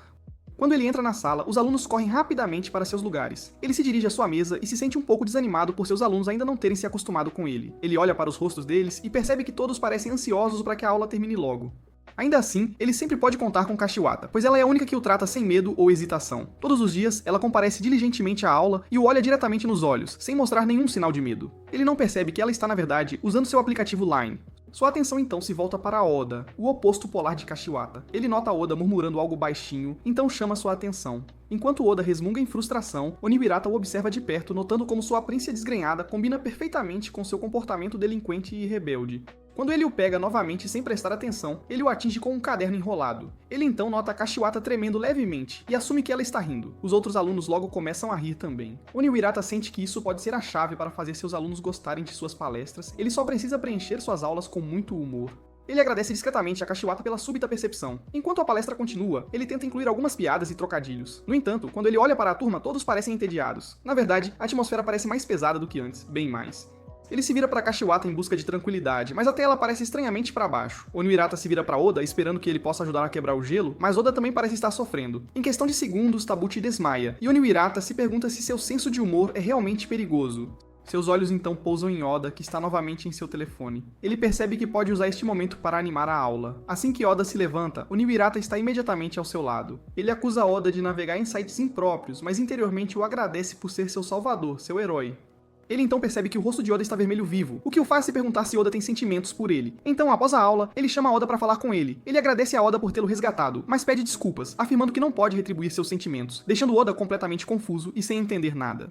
[SPEAKER 1] Quando ele entra na sala, os alunos correm rapidamente para seus lugares. Ele se dirige à sua mesa e se sente um pouco desanimado por seus alunos ainda não terem se acostumado com ele. Ele olha para os rostos deles e percebe que todos parecem ansiosos para que a aula termine logo. Ainda assim, ele sempre pode contar com Kashiwata, pois ela é a única que o trata sem medo ou hesitação. Todos os dias, ela comparece diligentemente à aula e o olha diretamente nos olhos, sem mostrar nenhum sinal de medo. Ele não percebe que ela está, na verdade, usando seu aplicativo Line. Sua atenção então se volta para Oda, o oposto polar de Kashiwata. Ele nota Oda murmurando algo baixinho, então chama sua atenção. Enquanto Oda resmunga em frustração, Oniwirata o observa de perto, notando como sua aparência desgrenhada combina perfeitamente com seu comportamento delinquente e rebelde. Quando ele o pega novamente sem prestar atenção, ele o atinge com um caderno enrolado. Ele então nota Kashiwata tremendo levemente e assume que ela está rindo. Os outros alunos logo começam a rir também. Oniwirata sente que isso pode ser a chave para fazer seus alunos gostarem de suas palestras. Ele só precisa preencher suas aulas com muito humor. Ele agradece discretamente a Kashiwata pela súbita percepção. Enquanto a palestra continua, ele tenta incluir algumas piadas e trocadilhos. No entanto, quando ele olha para a turma, todos parecem entediados. Na verdade, a atmosfera parece mais pesada do que antes, bem mais. Ele se vira para Kashiwata em busca de tranquilidade, mas até ela parece estranhamente para baixo. Oniwirata se vira para Oda, esperando que ele possa ajudar a quebrar o gelo, mas Oda também parece estar sofrendo. Em questão de segundos, Tabuchi desmaia, e Oniwirata se pergunta se seu senso de humor é realmente perigoso. Seus olhos então pousam em Oda, que está novamente em seu telefone. Ele percebe que pode usar este momento para animar a aula. Assim que Oda se levanta, Oniwirata está imediatamente ao seu lado. Ele acusa Oda de navegar em sites impróprios, mas interiormente o agradece por ser seu salvador, seu herói. Ele então percebe que o rosto de Oda está vermelho vivo, o que o faz se perguntar se Oda tem sentimentos por ele. Então, após a aula, ele chama Oda para falar com ele. Ele agradece a Oda por tê-lo resgatado, mas pede desculpas, afirmando que não pode retribuir seus sentimentos, deixando Oda completamente confuso e sem entender nada.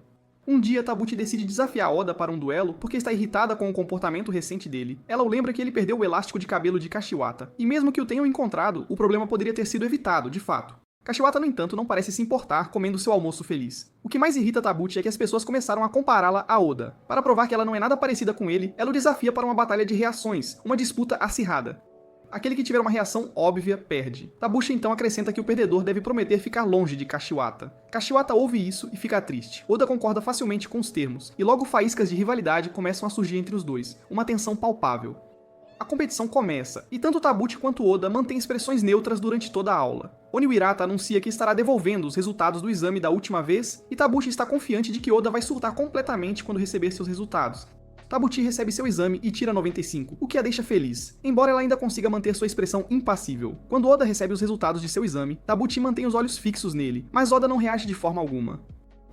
[SPEAKER 1] Um dia, Tabuchi decide desafiar Oda para um duelo porque está irritada com o comportamento recente dele. Ela o lembra que ele perdeu o elástico de cabelo de Kashiwata, e mesmo que o tenham encontrado, o problema poderia ter sido evitado, de fato. Kashiwata, no entanto, não parece se importar comendo seu almoço feliz. O que mais irrita Tabuchi é que as pessoas começaram a compará-la a Oda. Para provar que ela não é nada parecida com ele, ela o desafia para uma batalha de reações, uma disputa acirrada. Aquele que tiver uma reação óbvia, perde. Tabuchi então acrescenta que o perdedor deve prometer ficar longe de Kashiwata. Kashiwata ouve isso e fica triste. Oda concorda facilmente com os termos, e logo faíscas de rivalidade começam a surgir entre os dois, uma tensão palpável. A competição começa, e tanto Tabuchi quanto Oda mantêm expressões neutras durante toda a aula. Oniwirata anuncia que estará devolvendo os resultados do exame da última vez, e Tabuchi está confiante de que Oda vai surtar completamente quando receber seus resultados. Tabuchi recebe seu exame e tira 95, o que a deixa feliz, embora ela ainda consiga manter sua expressão impassível. Quando Oda recebe os resultados de seu exame, Tabuchi mantém os olhos fixos nele, mas Oda não reage de forma alguma.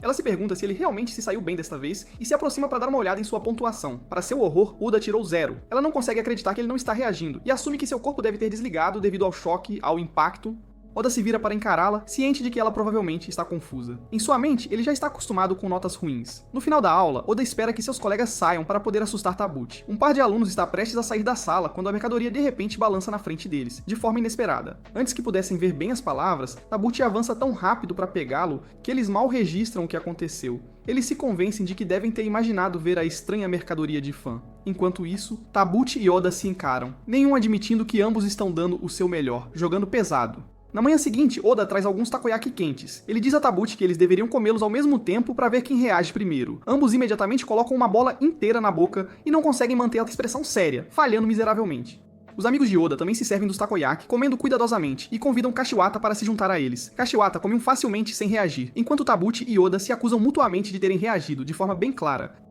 [SPEAKER 1] Ela se pergunta se ele realmente se saiu bem desta vez e se aproxima para dar uma olhada em sua pontuação. Para seu horror, Oda tirou 0. Ela não consegue acreditar que ele não está reagindo e assume que seu corpo deve ter desligado devido ao choque, ao impacto. Oda se vira para encará-la, ciente de que ela provavelmente está confusa. Em sua mente, ele já está acostumado com notas ruins. No final da aula, Oda espera que seus colegas saiam para poder assustar Tabuchi. Um par de alunos está prestes a sair da sala quando a mercadoria de repente balança na frente deles, de forma inesperada. Antes que pudessem ver bem as palavras, Tabuchi avança tão rápido para pegá-lo que eles mal registram o que aconteceu. Eles se convencem de que devem ter imaginado ver a estranha mercadoria de fã. Enquanto isso, Tabuchi e Oda se encaram, nenhum admitindo que ambos estão dando o seu melhor, jogando pesado. Na manhã seguinte, Oda traz alguns takoyaki quentes. Ele diz a Tabuchi que eles deveriam comê-los ao mesmo tempo para ver quem reage primeiro. Ambos imediatamente colocam uma bola inteira na boca e não conseguem manter a expressão séria, falhando miseravelmente. Os amigos de Oda também se servem dos takoyaki, comendo cuidadosamente, e convidam Kashiwata para se juntar a eles. Kashiwata come um facilmente sem reagir, enquanto Tabuchi e Oda se acusam mutuamente de terem reagido de forma bem clara.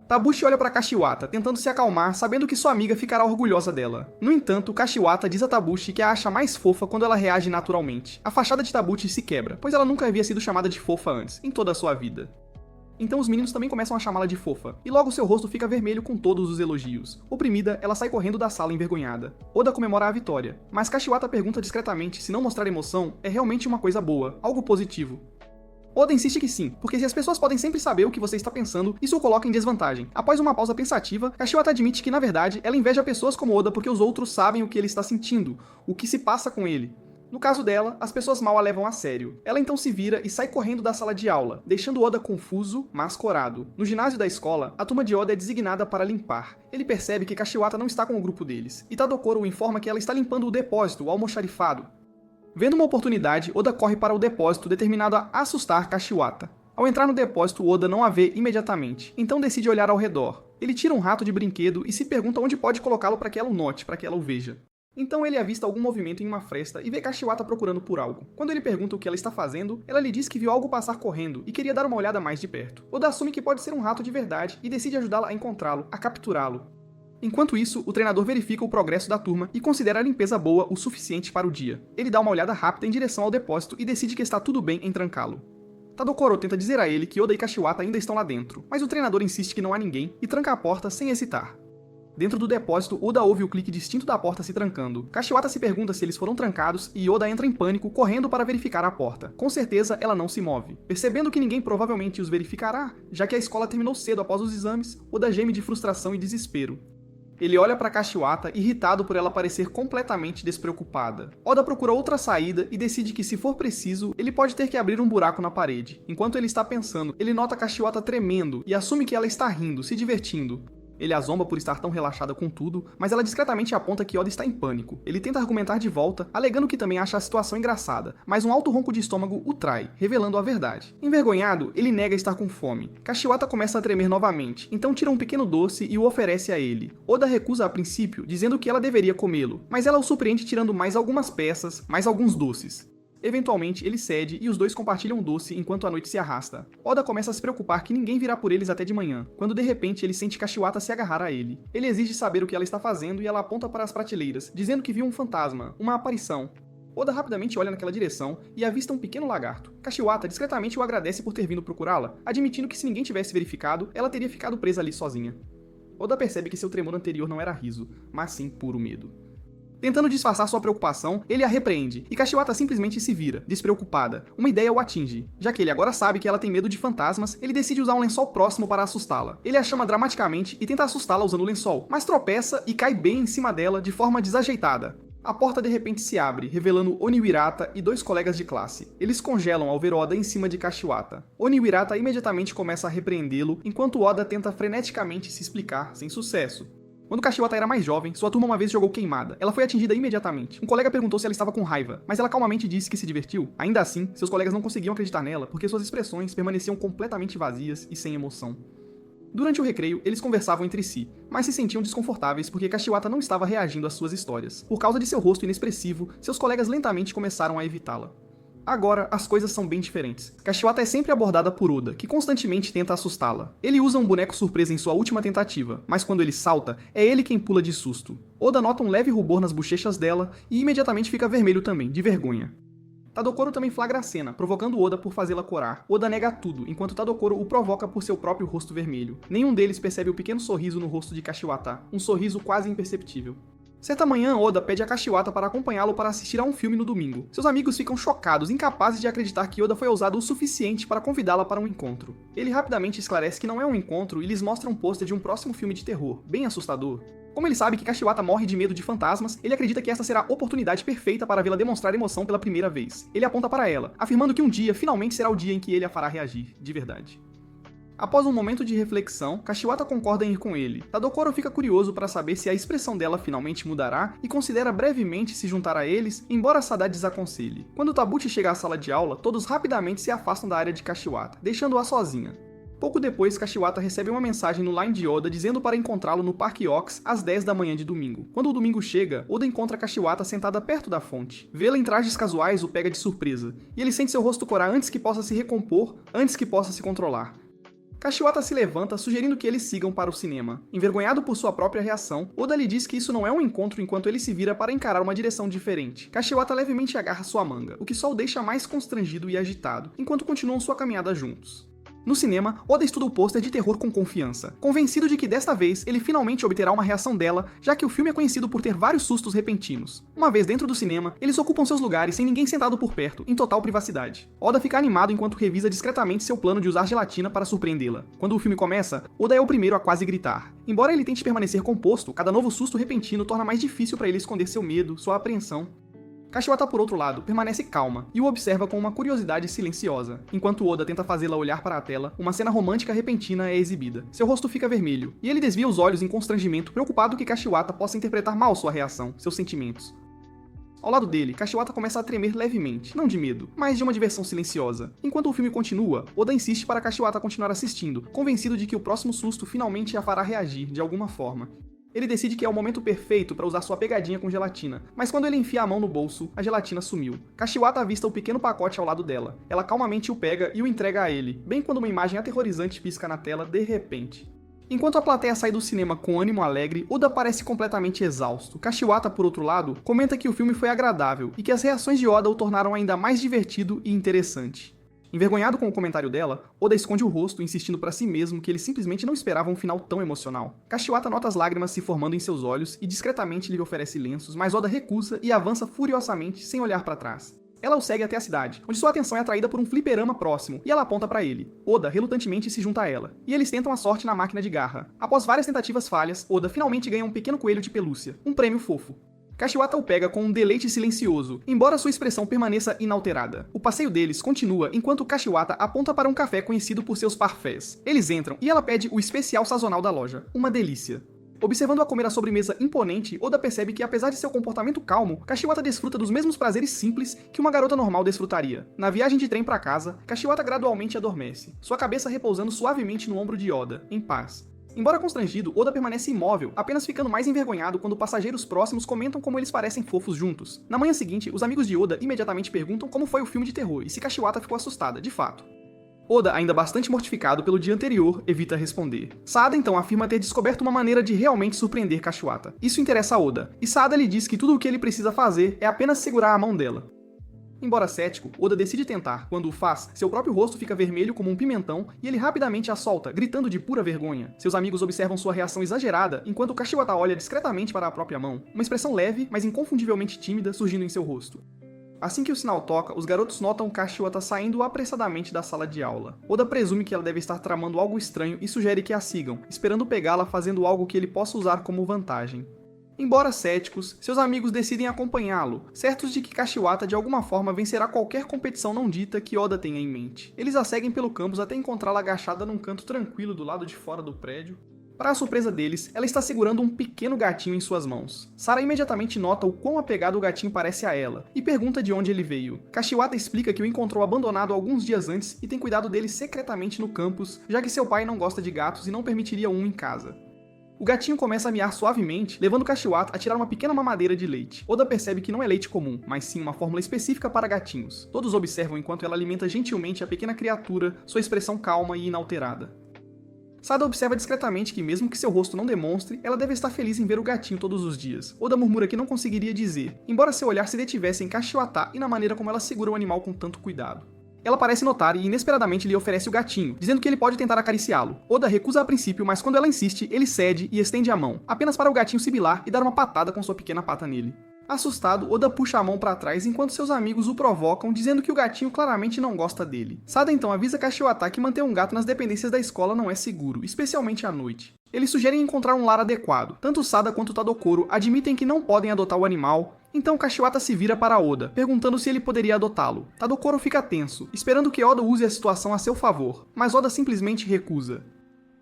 [SPEAKER 1] Tabuchi olha para Kashiwata, tentando se acalmar, sabendo que sua amiga ficará orgulhosa dela. No entanto, Kashiwata diz a Tabuchi que a acha mais fofa quando ela reage naturalmente. A fachada de Tabuchi se quebra, pois ela nunca havia sido chamada de fofa antes, em toda a sua vida. Então os meninos também começam a chamá-la de fofa, e logo seu rosto fica vermelho com todos os elogios. Oprimida, ela sai correndo da sala envergonhada. Oda comemora a vitória, mas Kashiwata pergunta discretamente se não mostrar emoção é realmente uma coisa boa, algo positivo. Oda insiste que sim, porque se as pessoas podem sempre saber o que você está pensando, isso o coloca em desvantagem. Após uma pausa pensativa, Kashiwata admite que, na verdade, ela inveja pessoas como Oda porque os outros sabem o que ele está sentindo, o que se passa com ele. No caso dela, as pessoas mal a levam a sério. Ela então se vira e sai correndo da sala de aula, deixando Oda confuso, mas corado. No ginásio da escola, a turma de Oda é designada para limpar. Ele percebe que Kashiwata não está com o grupo deles, e Tadokoro o informa que ela está limpando o depósito, o almoxarifado. Vendo uma oportunidade, Oda corre para o depósito determinado a assustar Kashiwata. Ao entrar no depósito, Oda não a vê imediatamente, então decide olhar ao redor. Ele tira um rato de brinquedo e se pergunta onde pode colocá-lo para que ela o note, para que ela o veja. Então ele avista algum movimento em uma fresta e vê Kashiwata procurando por algo. Quando ele pergunta o que ela está fazendo, ela lhe diz que viu algo passar correndo e queria dar uma olhada mais de perto. Oda assume que pode ser um rato de verdade e decide ajudá-la a encontrá-lo, a capturá-lo. Enquanto isso, o treinador verifica o progresso da turma e considera a limpeza boa o suficiente para o dia. Ele dá uma olhada rápida em direção ao depósito e decide que está tudo bem em trancá-lo. Tadokoro tenta dizer a ele que Oda e Kashiwata ainda estão lá dentro, mas o treinador insiste que não há ninguém e tranca a porta sem hesitar. Dentro do depósito, Oda ouve o clique distinto da porta se trancando. Kashiwata se pergunta se eles foram trancados e Oda entra em pânico, correndo para verificar a porta. Com certeza, ela não se move. Percebendo que ninguém provavelmente os verificará, já que a escola terminou cedo após os exames, Oda geme de frustração e desespero. Ele olha para Kashiwata, irritado por ela parecer completamente despreocupada. Oda procura outra saída e decide que, se for preciso, ele pode ter que abrir um buraco na parede. Enquanto ele está pensando, ele nota Kashiwata tremendo e assume que ela está rindo, se divertindo. Ele a zomba por estar tão relaxada com tudo, mas ela discretamente aponta que Oda está em pânico. Ele tenta argumentar de volta, alegando que também acha a situação engraçada, mas um alto ronco de estômago o trai, revelando a verdade. Envergonhado, ele nega estar com fome. Kashiwata começa a tremer novamente, então tira um pequeno doce e o oferece a ele. Oda recusa a princípio, dizendo que ela deveria comê-lo, mas ela o surpreende tirando mais algumas peças, mais alguns doces. Eventualmente, ele cede e os dois compartilham um doce enquanto a noite se arrasta. Oda começa a se preocupar que ninguém virá por eles até de manhã, quando de repente ele sente Kashiwata se agarrar a ele. Ele exige saber o que ela está fazendo e ela aponta para as prateleiras, dizendo que viu um fantasma, uma aparição. Oda rapidamente olha naquela direção e avista um pequeno lagarto. Kashiwata discretamente o agradece por ter vindo procurá-la, admitindo que se ninguém tivesse verificado, ela teria ficado presa ali sozinha. Oda percebe que seu tremor anterior não era riso, mas sim puro medo. Tentando disfarçar sua preocupação, ele a repreende, e Kashiwata simplesmente se vira, despreocupada. Uma ideia o atinge. Já que ele agora sabe que ela tem medo de fantasmas, ele decide usar um lençol próximo para assustá-la. Ele a chama dramaticamente e tenta assustá-la usando o lençol, mas tropeça e cai bem em cima dela de forma desajeitada. A porta de repente se abre, revelando Oniwirata e 2 colegas de classe. Eles congelam ao ver Oda em cima de Kashiwata. Oniwirata imediatamente começa a repreendê-lo, enquanto Oda tenta freneticamente se explicar, sem sucesso. Quando Kashiwata era mais jovem, sua turma uma vez jogou queimada. Ela foi atingida imediatamente. Um colega perguntou se ela estava com raiva, mas ela calmamente disse que se divertiu. Ainda assim, seus colegas não conseguiam acreditar nela, porque suas expressões permaneciam completamente vazias e sem emoção. Durante o recreio, eles conversavam entre si, mas se sentiam desconfortáveis porque Kashiwata não estava reagindo às suas histórias. Por causa de seu rosto inexpressivo, seus colegas lentamente começaram a evitá-la. Agora, as coisas são bem diferentes. Kashiwata é sempre abordada por Oda, que constantemente tenta assustá-la. Ele usa um boneco surpresa em sua última tentativa, mas quando ele salta, é ele quem pula de susto. Oda nota um leve rubor nas bochechas dela e imediatamente fica vermelho também, de vergonha. Tadokoro também flagra a cena, provocando Oda por fazê-la corar. Oda nega tudo, enquanto Tadokoro o provoca por seu próprio rosto vermelho. Nenhum deles percebe o pequeno sorriso no rosto de Kashiwata, um sorriso quase imperceptível. Certa manhã, Oda pede a Kashiwata para acompanhá-lo para assistir a um filme no domingo. Seus amigos ficam chocados, incapazes de acreditar que Oda foi ousado o suficiente para convidá-la para um encontro. Ele rapidamente esclarece que não é um encontro e lhes mostra um pôster de um próximo filme de terror, bem assustador. Como ele sabe que Kashiwata morre de medo de fantasmas, ele acredita que esta será a oportunidade perfeita para vê-la demonstrar emoção pela primeira vez. Ele aponta para ela, afirmando que um dia finalmente será o dia em que ele a fará reagir, de verdade. Após um momento de reflexão, Kashiwata concorda em ir com ele. Tadokoro fica curioso para saber se a expressão dela finalmente mudará e considera brevemente se juntar a eles, embora Sada desaconselhe. Quando Tabuchi chega à sala de aula, todos rapidamente se afastam da área de Kashiwata, deixando-a sozinha. Pouco depois, Kashiwata recebe uma mensagem no Line de Oda dizendo para encontrá-lo no Parque Ox às 10 da manhã de domingo. Quando o domingo chega, Oda encontra Kashiwata sentada perto da fonte. Vê-la em trajes casuais o pega de surpresa, e ele sente seu rosto corar antes que possa se recompor, antes que possa se controlar. Kashiwata se levanta, sugerindo que eles sigam para o cinema. Envergonhado por sua própria reação, Oda lhe diz que isso não é um encontro enquanto ele se vira para encarar uma direção diferente. Kashiwata levemente agarra sua manga, o que só o deixa mais constrangido e agitado, enquanto continuam sua caminhada juntos. No cinema, Oda estuda o pôster de terror com confiança, convencido de que desta vez ele finalmente obterá uma reação dela, já que o filme é conhecido por ter vários sustos repentinos. Uma vez dentro do cinema, eles ocupam seus lugares sem ninguém sentado por perto, em total privacidade. Oda fica animado enquanto revisa discretamente seu plano de usar gelatina para surpreendê-la. Quando o filme começa, Oda é o primeiro a quase gritar. Embora ele tente permanecer composto, cada novo susto repentino torna mais difícil para ele esconder seu medo, sua apreensão. Kashiwata, por outro lado, permanece calma e o observa com uma curiosidade silenciosa. Enquanto Oda tenta fazê-la olhar para a tela, uma cena romântica repentina é exibida. Seu rosto fica vermelho, e ele desvia os olhos em constrangimento, preocupado que Kashiwata possa interpretar mal sua reação, seus sentimentos. Ao lado dele, Kashiwata começa a tremer levemente, não de medo, mas de uma diversão silenciosa. Enquanto o filme continua, Oda insiste para Kashiwata continuar assistindo, convencido de que o próximo susto finalmente a fará reagir de alguma forma. Ele decide que é o momento perfeito para usar sua pegadinha com gelatina, mas quando ele enfia a mão no bolso, a gelatina sumiu. Kashiwata avista o pequeno pacote ao lado dela. Ela calmamente o pega e o entrega a ele, bem quando uma imagem aterrorizante pisca na tela de repente. Enquanto a plateia sai do cinema com ânimo alegre, Oda parece completamente exausto. Kashiwata, por outro lado, comenta que o filme foi agradável e que as reações de Oda o tornaram ainda mais divertido e interessante. Envergonhado com o comentário dela, Oda esconde o rosto, insistindo para si mesmo que ele simplesmente não esperava um final tão emocional. Kashiwata nota as lágrimas se formando em seus olhos e discretamente lhe oferece lenços, mas Oda recusa e avança furiosamente, sem olhar para trás. Ela o segue até a cidade, onde sua atenção é atraída por um fliperama próximo, e ela aponta para ele. Oda relutantemente se junta a ela, e eles tentam a sorte na máquina de garra. Após várias tentativas falhas, Oda finalmente ganha um pequeno coelho de pelúcia, um prêmio fofo. Kashiwata o pega com um deleite silencioso, embora sua expressão permaneça inalterada. O passeio deles continua enquanto Kashiwata aponta para um café conhecido por seus parfaits. Eles entram e ela pede o especial sazonal da loja, uma delícia. Observando-a comer a sobremesa imponente, Oda percebe que, apesar de seu comportamento calmo, Kashiwata desfruta dos mesmos prazeres simples que uma garota normal desfrutaria. Na viagem de trem para casa, Kashiwata gradualmente adormece, sua cabeça repousando suavemente no ombro de Oda, em paz. Embora constrangido, Oda permanece imóvel, apenas ficando mais envergonhado quando passageiros próximos comentam como eles parecem fofos juntos. Na manhã seguinte, os amigos de Oda imediatamente perguntam como foi o filme de terror e se Kashiwata ficou assustada, de fato. Oda, ainda bastante mortificado pelo dia anterior, evita responder. Sada então afirma ter descoberto uma maneira de realmente surpreender Kashiwata. Isso interessa a Oda, e Sada lhe diz que tudo o que ele precisa fazer é apenas segurar a mão dela. Embora cético, Oda decide tentar. Quando o faz, seu próprio rosto fica vermelho como um pimentão e ele rapidamente a solta, gritando de pura vergonha. Seus amigos observam sua reação exagerada, enquanto Kashiwata olha discretamente para a própria mão, uma expressão leve, mas inconfundivelmente tímida surgindo em seu rosto. Assim que o sinal toca, os garotos notam Kashiwata saindo apressadamente da sala de aula. Oda presume que ela deve estar tramando algo estranho e sugere que a sigam, esperando pegá-la fazendo algo que ele possa usar como vantagem. Embora céticos, seus amigos decidem acompanhá-lo, certos de que Kashiwata de alguma forma vencerá qualquer competição não dita que Oda tenha em mente. Eles a seguem pelo campus até encontrá-la agachada num canto tranquilo do lado de fora do prédio. Para a surpresa deles, ela está segurando um pequeno gatinho em suas mãos. Sara imediatamente nota o quão apegado o gatinho parece a ela, e pergunta de onde ele veio. Kashiwata explica que o encontrou abandonado alguns dias antes e tem cuidado dele secretamente no campus, já que seu pai não gosta de gatos e não permitiria um em casa. O gatinho começa a miar suavemente, levando Kashiwata a tirar uma pequena mamadeira de leite. Oda percebe que não é leite comum, mas sim uma fórmula específica para gatinhos. Todos observam enquanto ela alimenta gentilmente a pequena criatura, sua expressão calma e inalterada. Sada observa discretamente que, mesmo que seu rosto não demonstre, ela deve estar feliz em ver o gatinho todos os dias. Oda murmura que não conseguiria dizer, embora seu olhar se detivesse em Kashiwata e na maneira como ela segura o animal com tanto cuidado. Ela parece notar e inesperadamente lhe oferece o gatinho, dizendo que ele pode tentar acariciá-lo. Oda recusa a princípio, mas quando ela insiste, ele cede e estende a mão, apenas para o gatinho sibilar e dar uma patada com sua pequena pata nele. Assustado, Oda puxa a mão para trás enquanto seus amigos o provocam, dizendo que o gatinho claramente não gosta dele. Sada então avisa Kashiwata que manter um gato nas dependências da escola não é seguro, especialmente à noite. Eles sugerem encontrar um lar adequado. Tanto Sada quanto Tadokoro admitem que não podem adotar o animal, então Kashiwata se vira para Oda, perguntando se ele poderia adotá-lo. Tadokoro fica tenso, esperando que Oda use a situação a seu favor, mas Oda simplesmente recusa.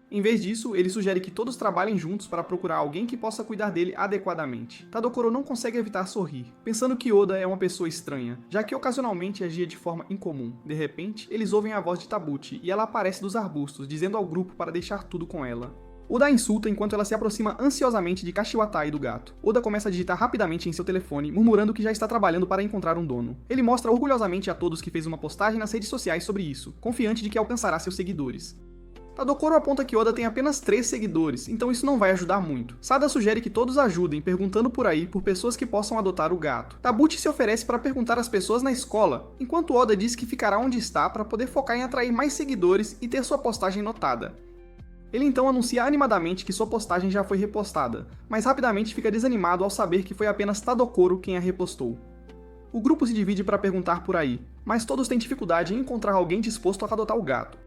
[SPEAKER 1] Em vez disso, ele sugere que todos trabalhem juntos para procurar alguém que possa cuidar dele adequadamente. Tadokoro não consegue evitar sorrir, pensando que Oda é uma pessoa estranha, já que ocasionalmente agia de forma incomum. De repente, eles ouvem a voz de Tabuchi e ela aparece dos arbustos, dizendo ao grupo para deixar tudo com ela. Oda a insulta enquanto ela se aproxima ansiosamente de Kashiwata e do gato. Oda começa a digitar rapidamente em seu telefone, murmurando que já está trabalhando para encontrar um dono. Ele mostra orgulhosamente a todos que fez uma postagem nas redes sociais sobre isso, confiante de que alcançará seus seguidores. Tadokoro aponta que Oda tem apenas 3 seguidores, então isso não vai ajudar muito. Sada sugere que todos ajudem, perguntando por aí por pessoas que possam adotar o gato. Tabuchi se oferece para perguntar às pessoas na escola, enquanto Oda diz que ficará onde está para poder focar em atrair mais seguidores e ter sua postagem notada. Ele então anuncia animadamente que sua postagem já foi repostada, mas rapidamente fica desanimado ao saber que foi apenas Tadokoro quem a repostou. O grupo se divide para perguntar por aí, mas todos têm dificuldade em encontrar alguém disposto a adotar o gato.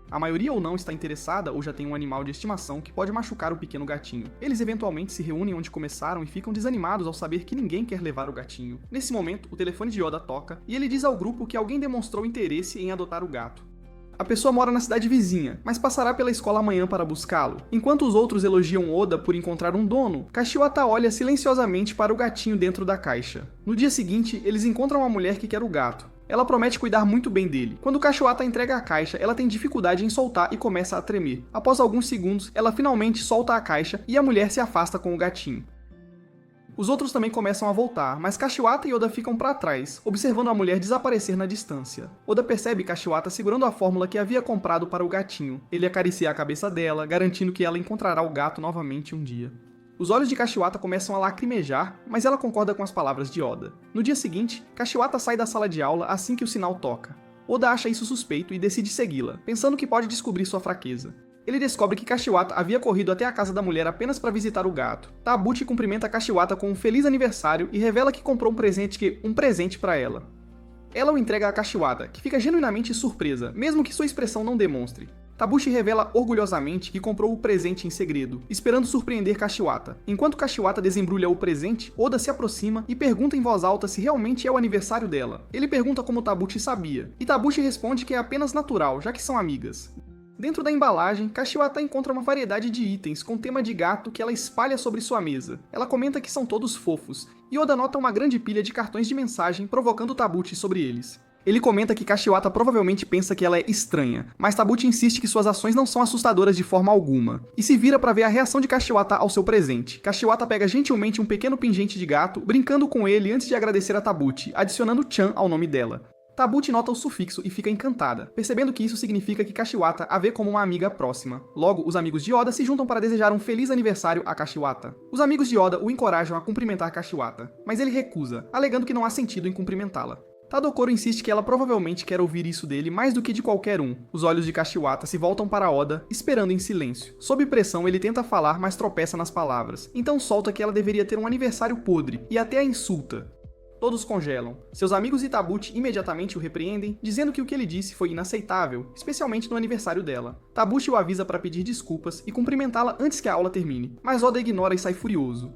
[SPEAKER 1] A maioria ou não está interessada ou já tem um animal de estimação que pode machucar o pequeno gatinho. Eles eventualmente se reúnem onde começaram e ficam desanimados ao saber que ninguém quer levar o gatinho. Nesse momento, o telefone de Oda toca e ele diz ao grupo que alguém demonstrou interesse em adotar o gato. A pessoa mora na cidade vizinha, mas passará pela escola amanhã para buscá-lo. Enquanto os outros elogiam Oda por encontrar um dono, Kashiwata olha silenciosamente para o gatinho dentro da caixa. No dia seguinte, eles encontram uma mulher que quer o gato. Ela promete cuidar muito bem dele. Quando Kashiwata entrega a caixa, ela tem dificuldade em soltar e começa a tremer. Após alguns segundos, ela finalmente solta a caixa e a mulher se afasta com o gatinho. Os outros também começam a voltar, mas Kashiwata e Oda ficam para trás, observando a mulher desaparecer na distância. Oda percebe Kashiwata segurando a fórmula que havia comprado para o gatinho. Ele acaricia a cabeça dela, garantindo que ela encontrará o gato novamente um dia. Os olhos de Kashiwata começam a lacrimejar, mas ela concorda com as palavras de Oda. No dia seguinte, Kashiwata sai da sala de aula assim que o sinal toca. Oda acha isso suspeito e decide segui-la, pensando que pode descobrir sua fraqueza. Ele descobre que Kashiwata havia corrido até a casa da mulher apenas para visitar o gato. Tabuchi cumprimenta Kashiwata com um feliz aniversário e revela que comprou um presente para ela. Ela o entrega a Kashiwata, que fica genuinamente surpresa, mesmo que sua expressão não demonstre. Tabuchi revela orgulhosamente que comprou o presente em segredo, esperando surpreender Kashiwata. Enquanto Kashiwata desembrulha o presente, Oda se aproxima e pergunta em voz alta se realmente é o aniversário dela. Ele pergunta como Tabuchi sabia, e Tabuchi responde que é apenas natural, já que são amigas. Dentro da embalagem, Kashiwata encontra uma variedade de itens com tema de gato que ela espalha sobre sua mesa. Ela comenta que são todos fofos, e Oda nota uma grande pilha de cartões de mensagem provocando Tabuchi sobre eles. Ele comenta que Kashiwata provavelmente pensa que ela é estranha, mas Tabuchi insiste que suas ações não são assustadoras de forma alguma, e se vira para ver a reação de Kashiwata ao seu presente. Kashiwata pega gentilmente um pequeno pingente de gato, brincando com ele antes de agradecer a Tabuchi, adicionando Chan ao nome dela. Tabuchi nota o sufixo e fica encantada, percebendo que isso significa que Kashiwata a vê como uma amiga próxima. Logo, os amigos de Oda se juntam para desejar um feliz aniversário a Kashiwata. Os amigos de Oda o encorajam a cumprimentar Kashiwata, mas ele recusa, alegando que não há sentido em cumprimentá-la. Tadokoro insiste que ela provavelmente quer ouvir isso dele mais do que de qualquer um. Os olhos de Kashiwata se voltam para Oda, esperando em silêncio. Sob pressão, ele tenta falar, mas tropeça nas palavras. Então solta que ela deveria ter um aniversário podre, e até a insulta. Todos congelam. Seus amigos Itabuchi imediatamente o repreendem, dizendo que o que ele disse foi inaceitável, especialmente no aniversário dela. Tabuchi o avisa para pedir desculpas e cumprimentá-la antes que a aula termine, mas Oda ignora e sai furioso.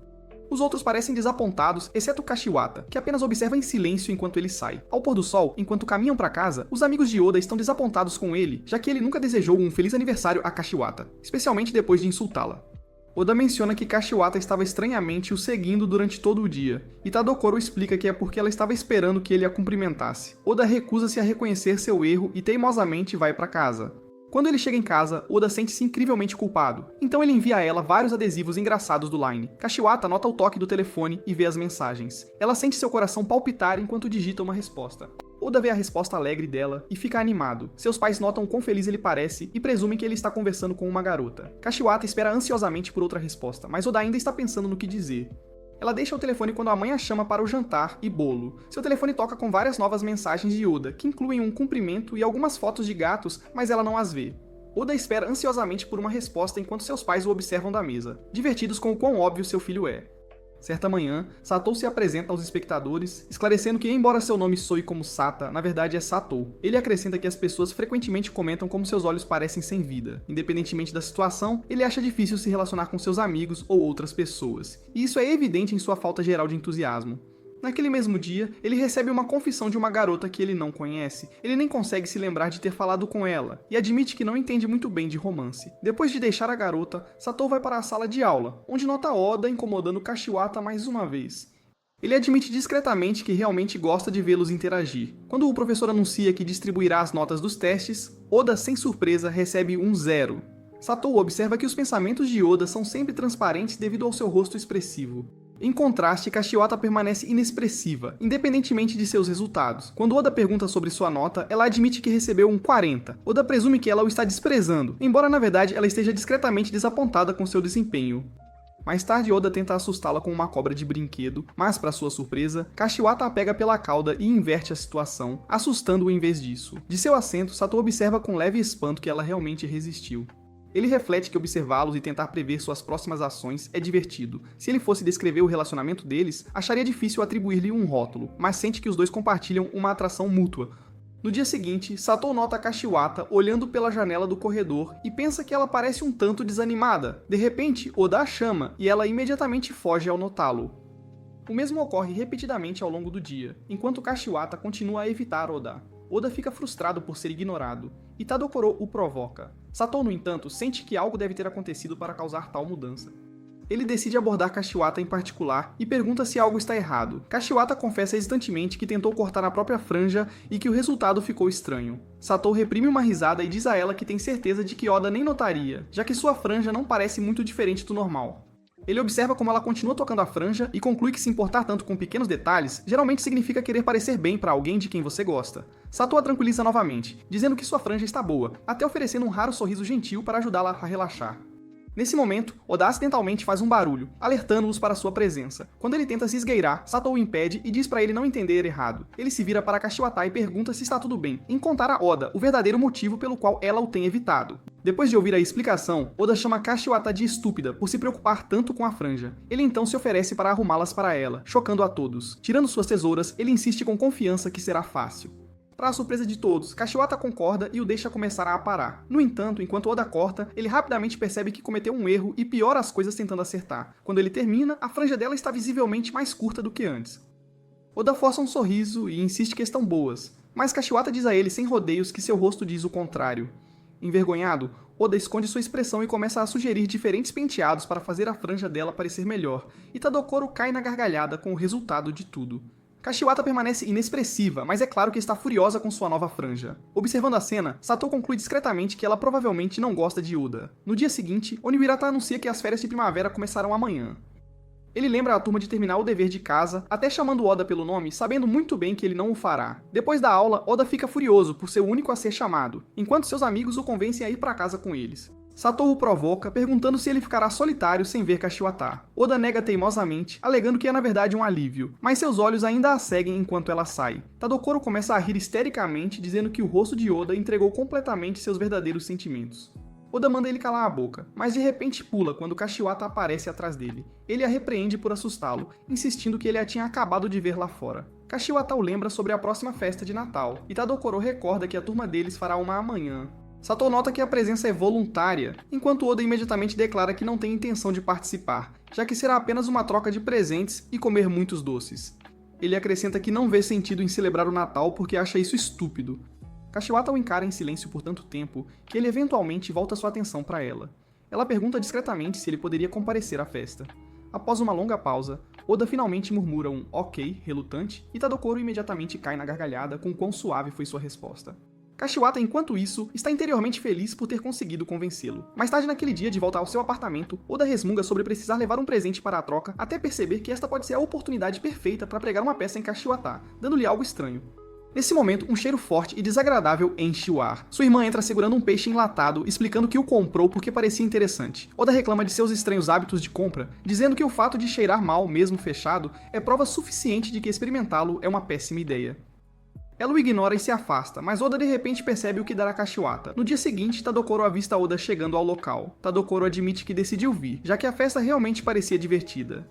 [SPEAKER 1] Os outros parecem desapontados, exceto Kashiwata, que apenas observa em silêncio enquanto ele sai. Ao pôr do sol, enquanto caminham para casa, os amigos de Oda estão desapontados com ele, já que ele nunca desejou um feliz aniversário a Kashiwata, especialmente depois de insultá-la. Oda menciona que Kashiwata estava estranhamente o seguindo durante todo o dia, e Tadokoro explica que é porque ela estava esperando que ele a cumprimentasse. Oda recusa-se a reconhecer seu erro e teimosamente vai para casa. Quando ele chega em casa, Oda sente-se incrivelmente culpado, então ele envia a ela vários adesivos engraçados do Line. Kashiwata nota o toque do telefone e vê as mensagens. Ela sente seu coração palpitar enquanto digita uma resposta. Oda vê a resposta alegre dela e fica animado. Seus pais notam quão feliz ele parece e presumem que ele está conversando com uma garota. Kashiwata espera ansiosamente por outra resposta, mas Oda ainda está pensando no que dizer. Ela deixa o telefone quando a mãe a chama para o jantar e bolo. Seu telefone toca com várias novas mensagens de Oda, que incluem um cumprimento e algumas fotos de gatos, mas ela não as vê. Oda espera ansiosamente por uma resposta enquanto seus pais o observam da mesa, divertidos com o quão óbvio seu filho é. Certa manhã, Satou se apresenta aos espectadores, esclarecendo que, embora seu nome soe como Sata, na verdade é Satou. Ele acrescenta que as pessoas frequentemente comentam como seus olhos parecem sem vida. Independentemente da situação, ele acha difícil se relacionar com seus amigos ou outras pessoas. E isso é evidente em sua falta geral de entusiasmo. Naquele mesmo dia, ele recebe uma confissão de uma garota que ele não conhece. Ele nem consegue se lembrar de ter falado com ela, e admite que não entende muito bem de romance. Depois de deixar a garota, Satou vai para a sala de aula, onde nota Oda incomodando Kashiwata mais uma vez. Ele admite discretamente que realmente gosta de vê-los interagir. Quando o professor anuncia que distribuirá as notas dos testes, Oda, sem surpresa, recebe um 0. Satou observa que os pensamentos de Oda são sempre transparentes devido ao seu rosto expressivo. Em contraste, Kashiwata permanece inexpressiva, independentemente de seus resultados. Quando Oda pergunta sobre sua nota, ela admite que recebeu um 40. Oda presume que ela o está desprezando, embora na verdade ela esteja discretamente desapontada com seu desempenho. Mais tarde, Oda tenta assustá-la com uma cobra de brinquedo, mas para sua surpresa, Kashiwata a pega pela cauda e inverte a situação, assustando-o em vez disso. De seu assento, Satou observa com leve espanto que ela realmente resistiu. Ele reflete que observá-los e tentar prever suas próximas ações é divertido. Se ele fosse descrever o relacionamento deles, acharia difícil atribuir-lhe um rótulo, mas sente que os dois compartilham uma atração mútua. No dia seguinte, Satou nota Kashiwata olhando pela janela do corredor e pensa que ela parece um tanto desanimada. De repente, Oda a chama e ela imediatamente foge ao notá-lo. O mesmo ocorre repetidamente ao longo do dia, enquanto Kashiwata continua a evitar Oda. Oda fica frustrado por ser ignorado, e Tadokoro o provoca. Satou, no entanto, sente que algo deve ter acontecido para causar tal mudança. Ele decide abordar Kashiwata em particular e pergunta se algo está errado. Kashiwata confessa hesitantemente que tentou cortar a própria franja e que o resultado ficou estranho. Satou reprime uma risada e diz a ela que tem certeza de que Oda nem notaria, já que sua franja não parece muito diferente do normal. Ele observa como ela continua tocando a franja e conclui que se importar tanto com pequenos detalhes geralmente significa querer parecer bem para alguém de quem você gosta. Satou a tranquiliza novamente, dizendo que sua franja está boa, até oferecendo um raro sorriso gentil para ajudá-la a relaxar. Nesse momento, Oda acidentalmente faz um barulho, alertando-os para sua presença. Quando ele tenta se esgueirar, Satou o impede e diz para ele não entender errado. Ele se vira para Kashiwata e pergunta se está tudo bem, em contar a Oda o verdadeiro motivo pelo qual ela o tem evitado. Depois de ouvir a explicação, Oda chama Kashiwata de estúpida por se preocupar tanto com a franja. Ele então se oferece para arrumá-las para ela, chocando a todos. Tirando suas tesouras, ele insiste com confiança que será fácil. Para a surpresa de todos, Kashiwata concorda e o deixa começar a aparar. No entanto, enquanto Oda corta, ele rapidamente percebe que cometeu um erro e piora as coisas tentando acertar. Quando ele termina, a franja dela está visivelmente mais curta do que antes. Oda força um sorriso e insiste que estão boas, mas Kashiwata diz a ele sem rodeios que seu rosto diz o contrário. Envergonhado, Oda esconde sua expressão e começa a sugerir diferentes penteados para fazer a franja dela parecer melhor, e Tadokoro cai na gargalhada com o resultado de tudo. Kashiwata permanece inexpressiva, mas é claro que está furiosa com sua nova franja. Observando a cena, Satou conclui discretamente que ela provavelmente não gosta de Oda. No dia seguinte, Oniwirata anuncia que as férias de primavera começarão amanhã. Ele lembra a turma de terminar o dever de casa, até chamando Oda pelo nome, sabendo muito bem que ele não o fará. Depois da aula, Oda fica furioso por ser o único a ser chamado, enquanto seus amigos o convencem a ir para casa com eles. Satou o provoca, perguntando se ele ficará solitário sem ver Kashiwata. Oda nega teimosamente, alegando que é na verdade um alívio, mas seus olhos ainda a seguem enquanto ela sai. Tadokoro começa a rir histericamente, dizendo que o rosto de Oda entregou completamente seus verdadeiros sentimentos. Oda manda ele calar a boca, mas de repente pula quando Kashiwata aparece atrás dele. Ele a repreende por assustá-lo, insistindo que ele a tinha acabado de ver lá fora. Kashiwata o lembra sobre a próxima festa de Natal, e Tadokoro recorda que a turma deles fará uma amanhã. Satou nota que a presença é voluntária, enquanto Oda imediatamente declara que não tem intenção de participar, já que será apenas uma troca de presentes e comer muitos doces. Ele acrescenta que não vê sentido em celebrar o Natal porque acha isso estúpido. Kashiwata o encara em silêncio por tanto tempo que ele eventualmente volta sua atenção para ela. Ela pergunta discretamente se ele poderia comparecer à festa. Após uma longa pausa, Oda finalmente murmura um ok, relutante, e Tadokoro imediatamente cai na gargalhada com quão suave foi sua resposta. Kashiwata, enquanto isso, está interiormente feliz por ter conseguido convencê-lo. Mais tarde naquele dia, de volta ao seu apartamento, Oda resmunga sobre precisar levar um presente para a troca, até perceber que esta pode ser a oportunidade perfeita para pregar uma peça em Kashiwata, dando-lhe algo estranho. Nesse momento, um cheiro forte e desagradável enche o ar. Sua irmã entra segurando um peixe enlatado, explicando que o comprou porque parecia interessante. Oda reclama de seus estranhos hábitos de compra, dizendo que o fato de cheirar mal, mesmo fechado, é prova suficiente de que experimentá-lo é uma péssima ideia. Ela o ignora e se afasta, mas Oda de repente percebe o que dará a Kashiwata. No dia seguinte, Tadokoro avista Oda chegando ao local. Tadokoro admite que decidiu vir, já que a festa realmente parecia divertida.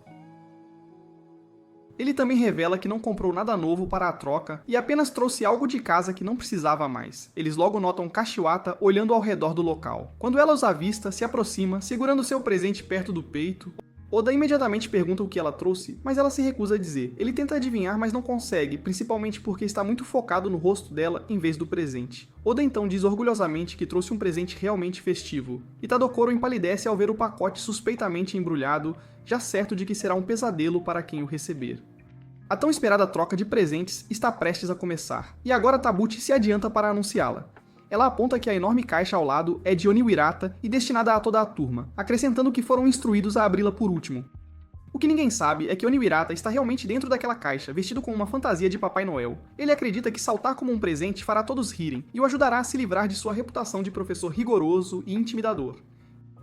[SPEAKER 1] Ele também revela que não comprou nada novo para a troca e apenas trouxe algo de casa que não precisava mais. Eles logo notam Kashiwata olhando ao redor do local. Quando ela os avista, se aproxima, segurando seu presente perto do peito. Oda imediatamente pergunta o que ela trouxe, mas ela se recusa a dizer. Ele tenta adivinhar, mas não consegue, principalmente porque está muito focado no rosto dela em vez do presente. Oda então diz orgulhosamente que trouxe um presente realmente festivo, e Tadokoro empalidece ao ver o pacote suspeitamente embrulhado, já certo de que será um pesadelo para quem o receber. A tão esperada troca de presentes está prestes a começar, e agora Tabuchi se adianta para anunciá-la. Ela aponta que a enorme caixa ao lado é de Oniwirata e destinada a toda a turma, acrescentando que foram instruídos a abri-la por último. O que ninguém sabe é que Oniwirata está realmente dentro daquela caixa, vestido com uma fantasia de Papai Noel. Ele acredita que saltar como um presente fará todos rirem e o ajudará a se livrar de sua reputação de professor rigoroso e intimidador.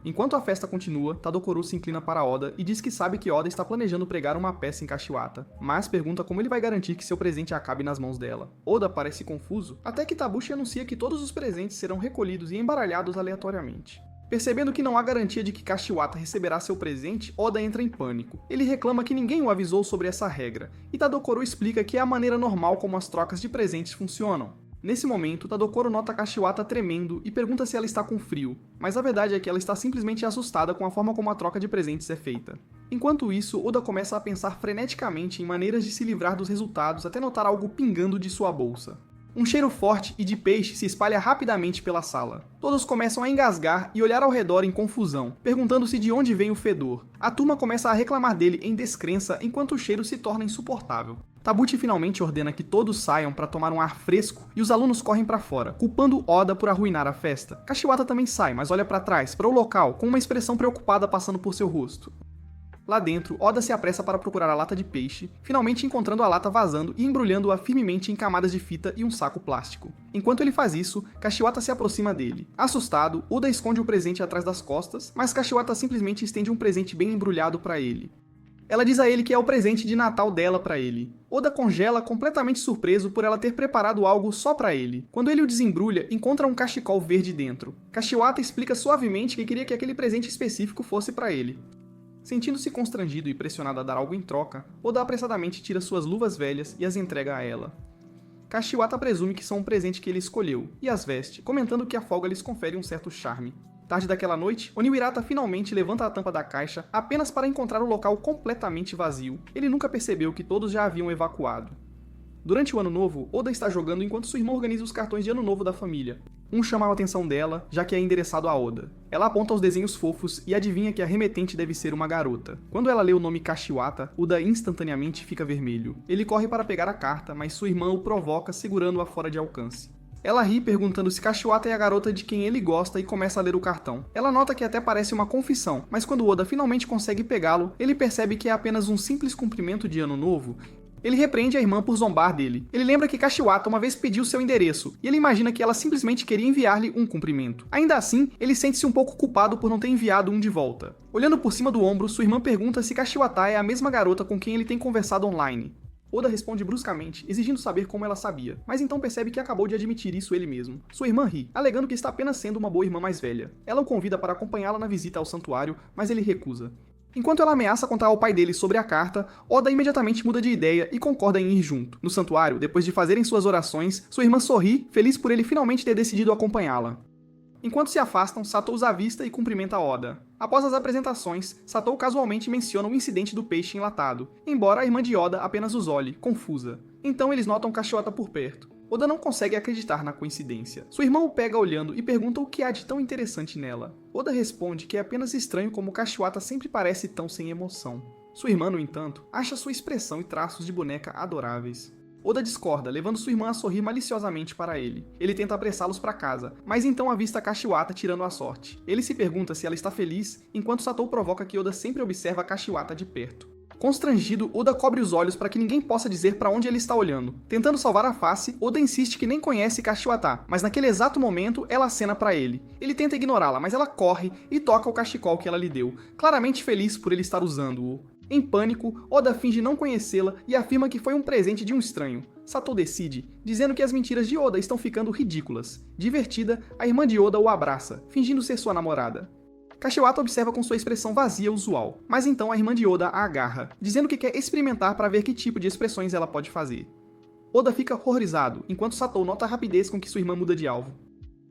[SPEAKER 1] Enquanto a festa continua, Tadokoro se inclina para Oda e diz que sabe que Oda está planejando pregar uma peça em Kashiwata, mas pergunta como ele vai garantir que seu presente acabe nas mãos dela. Oda parece confuso, até que Tabuchi anuncia que todos os presentes serão recolhidos e embaralhados aleatoriamente. Percebendo que não há garantia de que Kashiwata receberá seu presente, Oda entra em pânico. Ele reclama que ninguém o avisou sobre essa regra, e Tadokoro explica que é a maneira normal como as trocas de presentes funcionam. Nesse momento, Tadokoro nota Kashiwata tremendo e pergunta se ela está com frio, mas a verdade é que ela está simplesmente assustada com a forma como a troca de presentes é feita. Enquanto isso, Oda começa a pensar freneticamente em maneiras de se livrar dos resultados até notar algo pingando de sua bolsa. Um cheiro forte e de peixe se espalha rapidamente pela sala. Todos começam a engasgar e olhar ao redor em confusão, perguntando-se de onde vem o fedor. A turma começa a reclamar dele em descrença enquanto o cheiro se torna insuportável. Tabuchi finalmente ordena que todos saiam para tomar um ar fresco e os alunos correm para fora, culpando Oda por arruinar a festa. Kashiwata também sai, mas olha para trás, para o local, com uma expressão preocupada passando por seu rosto. Lá dentro, Oda se apressa para procurar a lata de peixe, finalmente encontrando a lata vazando e embrulhando-a firmemente em camadas de fita e um saco plástico. Enquanto ele faz isso, Kashiwata se aproxima dele. Assustado, Oda esconde o presente atrás das costas, mas Kashiwata simplesmente estende um presente bem embrulhado para ele. Ela diz a ele que é o presente de Natal dela para ele. Oda congela completamente surpreso por ela ter preparado algo só para ele. Quando ele o desembrulha, encontra um cachecol verde dentro. Kashiwata explica suavemente que queria que aquele presente específico fosse para ele. Sentindo-se constrangido e pressionado a dar algo em troca, Oda apressadamente tira suas luvas velhas e as entrega a ela. Kashiwata presume que são um presente que ele escolheu, e as veste, comentando que a folga lhes confere um certo charme. Tarde daquela noite, Oniwirata finalmente levanta a tampa da caixa apenas para encontrar o local completamente vazio. Ele nunca percebeu que todos já haviam evacuado. Durante o Ano Novo, Oda está jogando enquanto sua irmã organiza os cartões de Ano Novo da família. Um chama a atenção dela, já que é endereçado a Oda. Ela aponta os desenhos fofos e adivinha que a remetente deve ser uma garota. Quando ela lê o nome Kashiwata, Oda instantaneamente fica vermelho. Ele corre para pegar a carta, mas sua irmã o provoca segurando-a fora de alcance. Ela ri perguntando se Kashiwata é a garota de quem ele gosta e começa a ler o cartão. Ela nota que até parece uma confissão, mas quando Oda finalmente consegue pegá-lo, ele percebe que é apenas um simples cumprimento de Ano Novo Ele repreende a irmã por zombar dele. Ele lembra que Kashiwata uma vez pediu seu endereço, e ele imagina que ela simplesmente queria enviar-lhe um cumprimento. Ainda assim, ele sente-se um pouco culpado por não ter enviado um de volta. Olhando por cima do ombro, sua irmã pergunta se Kashiwata é a mesma garota com quem ele tem conversado online. Oda responde bruscamente, exigindo saber como ela sabia, mas então percebe que acabou de admitir isso ele mesmo. Sua irmã ri, alegando que está apenas sendo uma boa irmã mais velha. Ela o convida para acompanhá-la na visita ao santuário, mas ele recusa. Enquanto ela ameaça contar ao pai dele sobre a carta, Oda imediatamente muda de ideia e concorda em ir junto. No santuário, depois de fazerem suas orações, sua irmã sorri, feliz por ele finalmente ter decidido acompanhá-la. Enquanto se afastam, Satou os avista e cumprimenta Oda. Após as apresentações, Satou casualmente menciona o incidente do peixe enlatado, embora a irmã de Oda apenas os olhe, confusa. Então eles notam Kashiwata por perto. Oda não consegue acreditar na coincidência. Sua irmã o pega olhando e pergunta o que há de tão interessante nela. Oda responde que é apenas estranho como Kashiwata sempre parece tão sem emoção. Sua irmã, no entanto, acha sua expressão e traços de boneca adoráveis. Oda discorda, levando sua irmã a sorrir maliciosamente para ele. Ele tenta apressá-los para casa, mas então avista Kashiwata tirando a sorte. Ele se pergunta se ela está feliz, enquanto Satou provoca que Oda sempre observa Kashiwata de perto. Constrangido, Oda cobre os olhos para que ninguém possa dizer para onde ele está olhando. Tentando salvar a face, Oda insiste que nem conhece Kashiwata, mas naquele exato momento ela acena para ele. Ele tenta ignorá-la, mas ela corre e toca o cachecol que ela lhe deu, claramente feliz por ele estar usando-o. Em pânico, Oda finge não conhecê-la e afirma que foi um presente de um estranho. Satou decide, dizendo que as mentiras de Oda estão ficando ridículas. Divertida, a irmã de Oda o abraça, fingindo ser sua namorada. Kashiwata observa com sua expressão vazia usual, mas então a irmã de Oda a agarra, dizendo que quer experimentar para ver que tipo de expressões ela pode fazer. Oda fica horrorizado, enquanto Satou nota a rapidez com que sua irmã muda de alvo.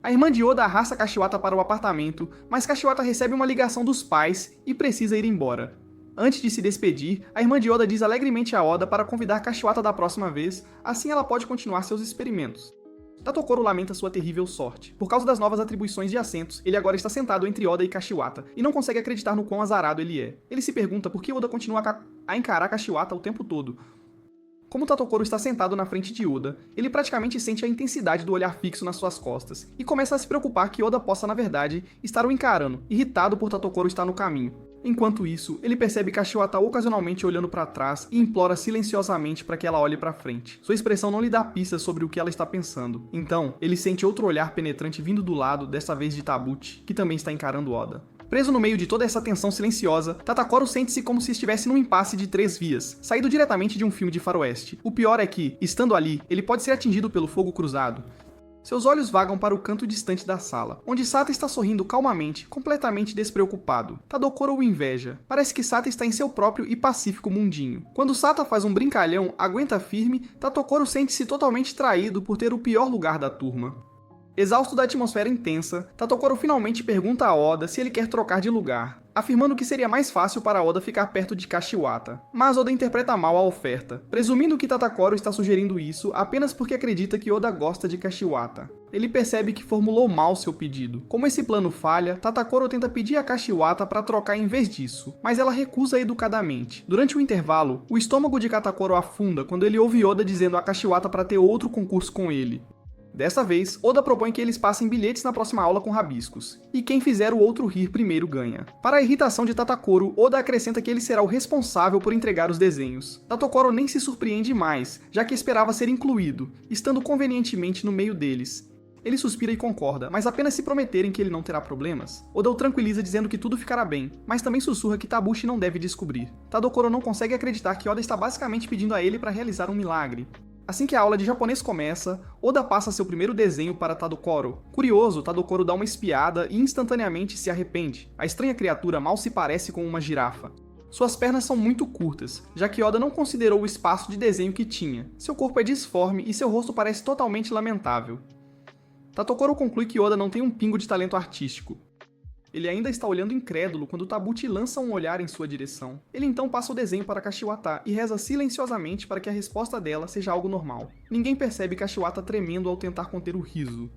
[SPEAKER 1] A irmã de Oda arrasta Kashiwata para o apartamento, mas Kashiwata recebe uma ligação dos pais e precisa ir embora. Antes de se despedir, a irmã de Oda diz alegremente a Oda para convidar Kashiwata da próxima vez, assim ela pode continuar seus experimentos. Tatokoro lamenta sua terrível sorte. Por causa das novas atribuições de assentos, ele agora está sentado entre Oda e Kashiwata, e não consegue acreditar no quão azarado ele é. Ele se pergunta por que Oda continua a encarar Kashiwata o tempo todo. Como Tatokoro está sentado na frente de Oda, ele praticamente sente a intensidade do olhar fixo nas suas costas, e começa a se preocupar que Oda possa, na verdade, estar o encarando, irritado por Tatokoro estar no caminho. Enquanto isso, ele percebe Kashiwata ocasionalmente olhando para trás e implora silenciosamente para que ela olhe para frente. Sua expressão não lhe dá pistas sobre o que ela está pensando. Então, ele sente outro olhar penetrante vindo do lado, dessa vez de Tabuchi, que também está encarando Oda. Preso no meio de toda essa tensão silenciosa, Tatakoro sente-se como se estivesse num impasse de 3 vias, saído diretamente de um filme de faroeste. O pior é que, estando ali, ele pode ser atingido pelo fogo cruzado. Seus olhos vagam para o canto distante da sala, onde Sata está sorrindo calmamente, completamente despreocupado. Tadokoro o inveja. Parece que Sata está em seu próprio e pacífico mundinho. Quando Sata faz um brincalhão, aguenta firme, Tadokoro sente-se totalmente traído por ter o pior lugar da turma. Exausto da atmosfera intensa, Tatokoro finalmente pergunta a Oda se ele quer trocar de lugar, afirmando que seria mais fácil para Oda ficar perto de Kashiwata. Mas Oda interpreta mal a oferta, presumindo que Tatokoro está sugerindo isso apenas porque acredita que Oda gosta de Kashiwata. Ele percebe que formulou mal seu pedido. Como esse plano falha, Tatokoro tenta pedir a Kashiwata para trocar em vez disso, mas ela recusa educadamente. Durante o intervalo, o estômago de Katakoro afunda quando ele ouve Oda dizendo a Kashiwata para ter outro concurso com ele. Dessa vez, Oda propõe que eles passem bilhetes na próxima aula com rabiscos, e quem fizer o outro rir primeiro ganha. Para a irritação de Tatakoro, Oda acrescenta que ele será o responsável por entregar os desenhos. Tatokoro nem se surpreende mais, já que esperava ser incluído, estando convenientemente no meio deles. Ele suspira e concorda, mas apenas se prometerem que ele não terá problemas. Oda o tranquiliza dizendo que tudo ficará bem, mas também sussurra que Tabuchi não deve descobrir. Tadokoro não consegue acreditar que Oda está basicamente pedindo a ele para realizar um milagre. Assim que a aula de japonês começa, Oda passa seu primeiro desenho para Tadokoro. Curioso, Tadokoro dá uma espiada e instantaneamente se arrepende. A estranha criatura mal se parece com uma girafa. Suas pernas são muito curtas, já que Oda não considerou o espaço de desenho que tinha. Seu corpo é disforme e seu rosto parece totalmente lamentável. Tadokoro conclui que Oda não tem um pingo de talento artístico. Ele ainda está olhando incrédulo quando Tabuchi lança um olhar em sua direção. Ele então passa o desenho para Kashiwata e reza silenciosamente para que a resposta dela seja algo normal. Ninguém percebe Kashiwata tremendo ao tentar conter o riso.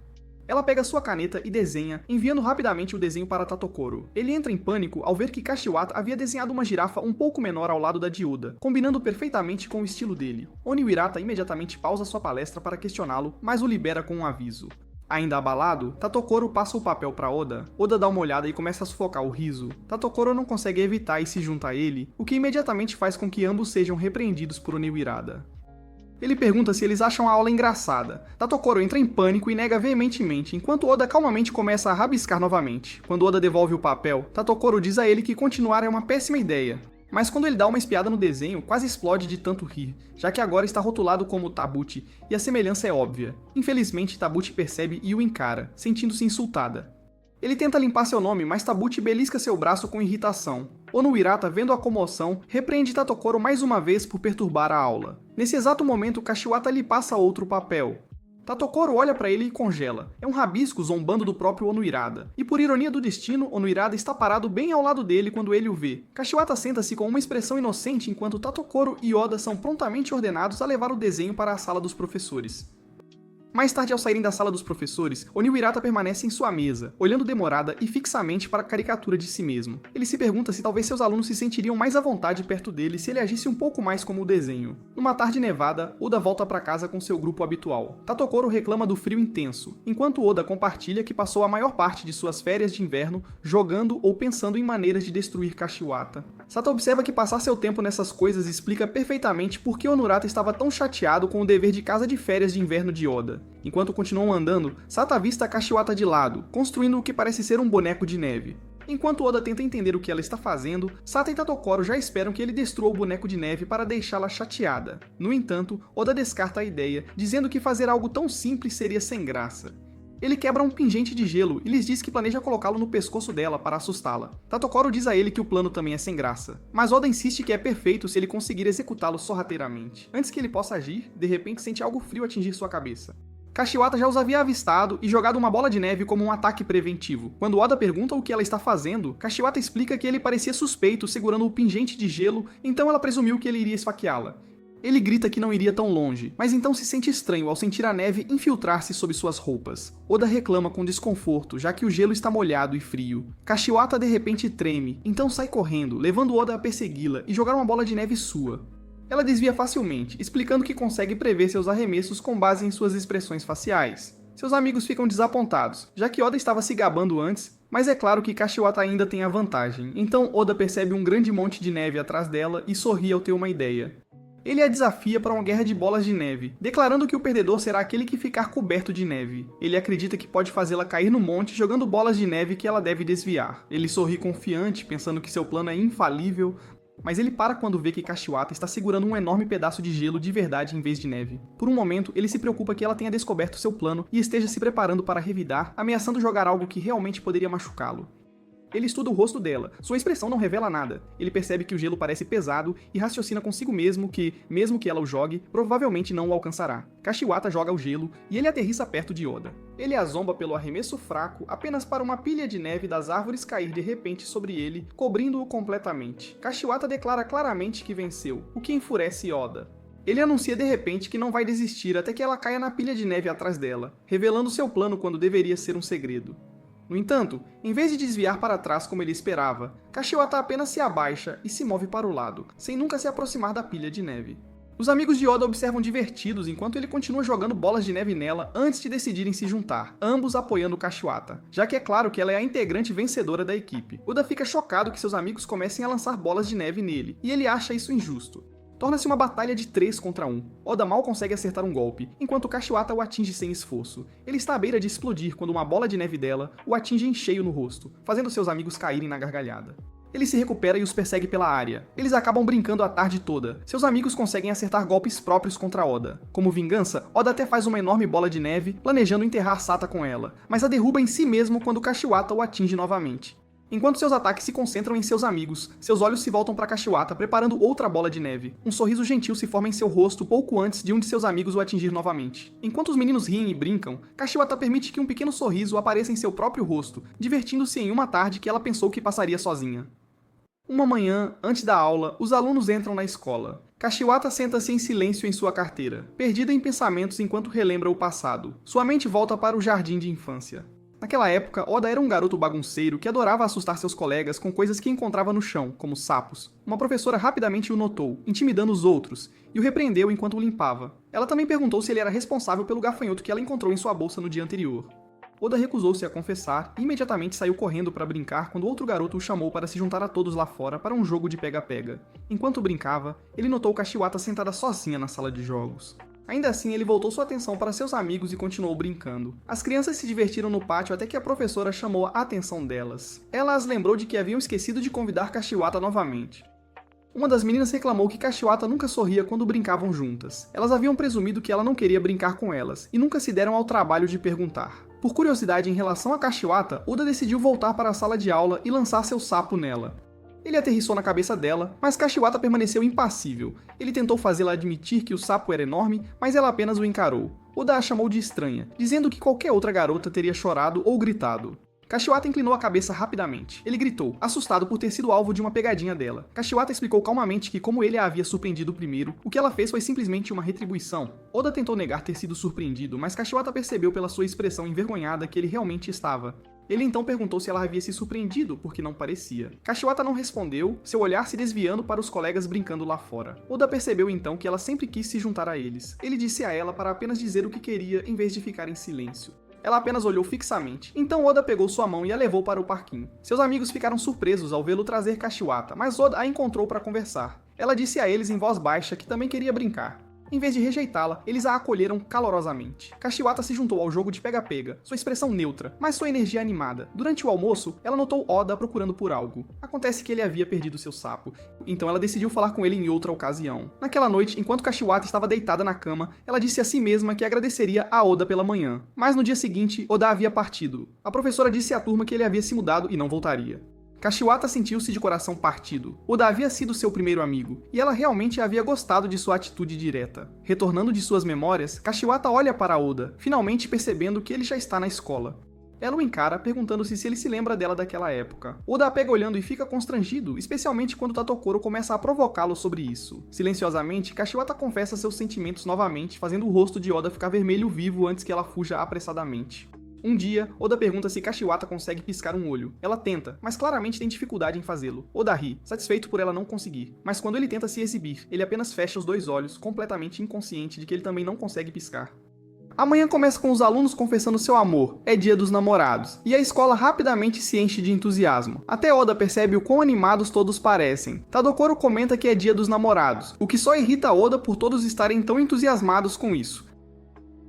[SPEAKER 1] Ela pega sua caneta e desenha, enviando rapidamente o desenho para Tadokoro. Ele entra em pânico ao ver que Kashiwata havia desenhado uma girafa um pouco menor ao lado da de Oda, combinando perfeitamente com o estilo dele. Oniwirata imediatamente pausa sua palestra para questioná-lo, mas o libera com um aviso. Ainda abalado, Tadokoro passa o papel para Oda. Oda dá uma olhada e começa a sufocar o riso. Tadokoro não consegue evitar e se junta a ele, o que imediatamente faz com que ambos sejam repreendidos por Oniwirada. Ele pergunta se eles acham a aula engraçada. Tadokoro entra em pânico e nega veementemente, enquanto Oda calmamente começa a rabiscar novamente. Quando Oda devolve o papel, Tadokoro diz a ele que continuar é uma péssima ideia. Mas quando ele dá uma espiada no desenho, quase explode de tanto rir, já que agora está rotulado como Tabuchi, e a semelhança é óbvia. Infelizmente, Tabuchi percebe e o encara, sentindo-se insultada. Ele tenta limpar seu nome, mas Tabuchi belisca seu braço com irritação. Oniwirata, vendo a comoção, repreende Tadokoro mais uma vez por perturbar a aula. Nesse exato momento, Kashiwata lhe passa outro papel. Tadokoro olha para ele e congela. É um rabisco zombando do próprio Oniwirada. E por ironia do destino, Oniwirada está parado bem ao lado dele quando ele o vê. Kashiwata senta-se com uma expressão inocente enquanto Tadokoro e Oda são prontamente ordenados a levar o desenho para a sala dos professores. Mais tarde, ao saírem da sala dos professores, Oniwirata permanece em sua mesa, olhando demorada e fixamente para a caricatura de si mesmo. Ele se pergunta se talvez seus alunos se sentiriam mais à vontade perto dele se ele agisse um pouco mais como o desenho. Numa tarde nevada, Oda volta para casa com seu grupo habitual. Tadokoro reclama do frio intenso, enquanto Oda compartilha que passou a maior parte de suas férias de inverno jogando ou pensando em maneiras de destruir Kashiwata. Sato observa que passar seu tempo nessas coisas explica perfeitamente por que Onurata estava tão chateado com o dever de casa de férias de inverno de Oda. Enquanto continuam andando, Sato avista a Kashiwata de lado, construindo o que parece ser um boneco de neve. Enquanto Oda tenta entender o que ela está fazendo, Sato e Tadokoro já esperam que ele destrua o boneco de neve para deixá-la chateada. No entanto, Oda descarta a ideia, dizendo que fazer algo tão simples seria sem graça. Ele quebra um pingente de gelo e lhes diz que planeja colocá-lo no pescoço dela para assustá-la. Tadokoro diz a ele que o plano também é sem graça, mas Oda insiste que é perfeito se ele conseguir executá-lo sorrateiramente. Antes que ele possa agir, de repente sente algo frio atingir sua cabeça. Kashiwata já os havia avistado e jogado uma bola de neve como um ataque preventivo. Quando Oda pergunta o que ela está fazendo, Kashiwata explica que ele parecia suspeito segurando o pingente de gelo, então ela presumiu que ele iria esfaqueá-la. Ele grita que não iria tão longe, mas então se sente estranho ao sentir a neve infiltrar-se sob suas roupas. Oda reclama com desconforto, já que o gelo está molhado e frio. Kashiwata de repente treme, então sai correndo, levando Oda a persegui-la e jogar uma bola de neve sua. Ela desvia facilmente, explicando que consegue prever seus arremessos com base em suas expressões faciais. Seus amigos ficam desapontados, já que Oda estava se gabando antes, mas é claro que Kashiwata ainda tem a vantagem, então Oda percebe um grande monte de neve atrás dela e sorri ao ter uma ideia. Ele a desafia para uma guerra de bolas de neve, declarando que o perdedor será aquele que ficar coberto de neve. Ele acredita que pode fazê-la cair no monte jogando bolas de neve que ela deve desviar. Ele sorri confiante, pensando que seu plano é infalível, mas ele para quando vê que Kashiwata está segurando um enorme pedaço de gelo de verdade em vez de neve. Por um momento, ele se preocupa que ela tenha descoberto seu plano e esteja se preparando para revidar, ameaçando jogar algo que realmente poderia machucá-lo. Ele estuda o rosto dela, sua expressão não revela nada. Ele percebe que o gelo parece pesado e raciocina consigo mesmo que, mesmo que ela o jogue, provavelmente não o alcançará. Kashiwata joga o gelo e ele aterrissa perto de Oda. Ele a zomba pelo arremesso fraco apenas para uma pilha de neve das árvores cair de repente sobre ele, cobrindo-o completamente. Kashiwata declara claramente que venceu, o que enfurece Oda. Ele anuncia de repente que não vai desistir até que ela caia na pilha de neve atrás dela, revelando seu plano quando deveria ser um segredo. No entanto, em vez de desviar para trás como ele esperava, Kashiwata apenas se abaixa e se move para o lado, sem nunca se aproximar da pilha de neve. Os amigos de Oda observam divertidos enquanto ele continua jogando bolas de neve nela antes de decidirem se juntar, ambos apoiando Kashiwata, já que é claro que ela é a integrante vencedora da equipe. Oda fica chocado que seus amigos comecem a lançar bolas de neve nele, e ele acha isso injusto. Torna-se uma batalha de 3 contra 1. Oda mal consegue acertar um golpe, enquanto Kashiwata o atinge sem esforço. Ele está à beira de explodir quando uma bola de neve dela o atinge em cheio no rosto, fazendo seus amigos caírem na gargalhada. Ele se recupera e os persegue pela área. Eles acabam brincando a tarde toda. Seus amigos conseguem acertar golpes próprios contra Oda. Como vingança, Oda até faz uma enorme bola de neve, planejando enterrar Sata com ela, mas a derruba em si mesmo quando Kashiwata o atinge novamente. Enquanto seus ataques se concentram em seus amigos, seus olhos se voltam para Kashiwata, preparando outra bola de neve. Um sorriso gentil se forma em seu rosto pouco antes de um de seus amigos o atingir novamente. Enquanto os meninos riem e brincam, Kashiwata permite que um pequeno sorriso apareça em seu próprio rosto, divertindo-se em uma tarde que ela pensou que passaria sozinha. Uma manhã, antes da aula, os alunos entram na escola. Kashiwata senta-se em silêncio em sua carteira, perdida em pensamentos enquanto relembra o passado. Sua mente volta para o jardim de infância. Naquela época, Oda era um garoto bagunceiro que adorava assustar seus colegas com coisas que encontrava no chão, como sapos. Uma professora rapidamente o notou, intimidando os outros, e o repreendeu enquanto o limpava. Ela também perguntou se ele era responsável pelo gafanhoto que ela encontrou em sua bolsa no dia anterior. Oda recusou-se a confessar e imediatamente saiu correndo para brincar quando outro garoto o chamou para se juntar a todos lá fora para um jogo de pega-pega. Enquanto brincava, ele notou Kashiwata sentada sozinha na sala de jogos. Ainda assim, ele voltou sua atenção para seus amigos e continuou brincando. As crianças se divertiram no pátio até que a professora chamou a atenção delas. Ela as lembrou de que haviam esquecido de convidar Kashiwata novamente. Uma das meninas reclamou que Kashiwata nunca sorria quando brincavam juntas. Elas haviam presumido que ela não queria brincar com elas, e nunca se deram ao trabalho de perguntar. Por curiosidade em relação a Kashiwata, Oda decidiu voltar para a sala de aula e lançar seu sapo nela. Ele aterrissou na cabeça dela, mas Kashiwata permaneceu impassível. Ele tentou fazê-la admitir que o sapo era enorme, mas ela apenas o encarou. Oda a chamou de estranha, dizendo que qualquer outra garota teria chorado ou gritado. Kashiwata inclinou a cabeça rapidamente. Ele gritou, assustado por ter sido alvo de uma pegadinha dela. Kashiwata explicou calmamente que, como ele a havia surpreendido primeiro, o que ela fez foi simplesmente uma retribuição. Oda tentou negar ter sido surpreendido, mas Kashiwata percebeu pela sua expressão envergonhada que ele realmente estava. Ele então perguntou se ela havia se surpreendido, porque não parecia. Kashiwata não respondeu, seu olhar se desviando para os colegas brincando lá fora. Oda percebeu então que ela sempre quis se juntar a eles. Ele disse a ela para apenas dizer o que queria em vez de ficar em silêncio. Ela apenas olhou fixamente, então Oda pegou sua mão e a levou para o parquinho. Seus amigos ficaram surpresos ao vê-lo trazer Kashiwata, mas Oda a encontrou para conversar. Ela disse a eles em voz baixa que também queria brincar. Em vez de rejeitá-la, eles a acolheram calorosamente. Kashiwata se juntou ao jogo de pega-pega, sua expressão neutra, mas sua energia animada. Durante o almoço, ela notou Oda procurando por algo. Acontece que ele havia perdido seu sapo, então ela decidiu falar com ele em outra ocasião. Naquela noite, enquanto Kashiwata estava deitada na cama, ela disse a si mesma que agradeceria a Oda pela manhã. Mas no dia seguinte, Oda havia partido. A professora disse à turma que ele havia se mudado e não voltaria. Kashiwata sentiu-se de coração partido. Oda havia sido seu primeiro amigo, e ela realmente havia gostado de sua atitude direta. Retornando de suas memórias, Kashiwata olha para Oda, finalmente percebendo que ele já está na escola. Ela o encara, perguntando-se se ele se lembra dela daquela época. Oda a pega olhando e fica constrangido, especialmente quando Tatokoro começa a provocá-lo sobre isso. Silenciosamente, Kashiwata confessa seus sentimentos novamente, fazendo o rosto de Oda ficar vermelho vivo antes que ela fuja apressadamente. Um dia, Oda pergunta se Kashiwata consegue piscar um olho. Ela tenta, mas claramente tem dificuldade em fazê-lo. Oda ri, satisfeito por ela não conseguir. Mas quando ele tenta se exibir, ele apenas fecha os dois olhos, completamente inconsciente de que ele também não consegue piscar. Amanhã começa com os alunos confessando seu amor, é dia dos namorados, e a escola rapidamente se enche de entusiasmo. Até Oda percebe o quão animados todos parecem. Tadokoro comenta que é dia dos namorados, o que só irrita Oda por todos estarem tão entusiasmados com isso.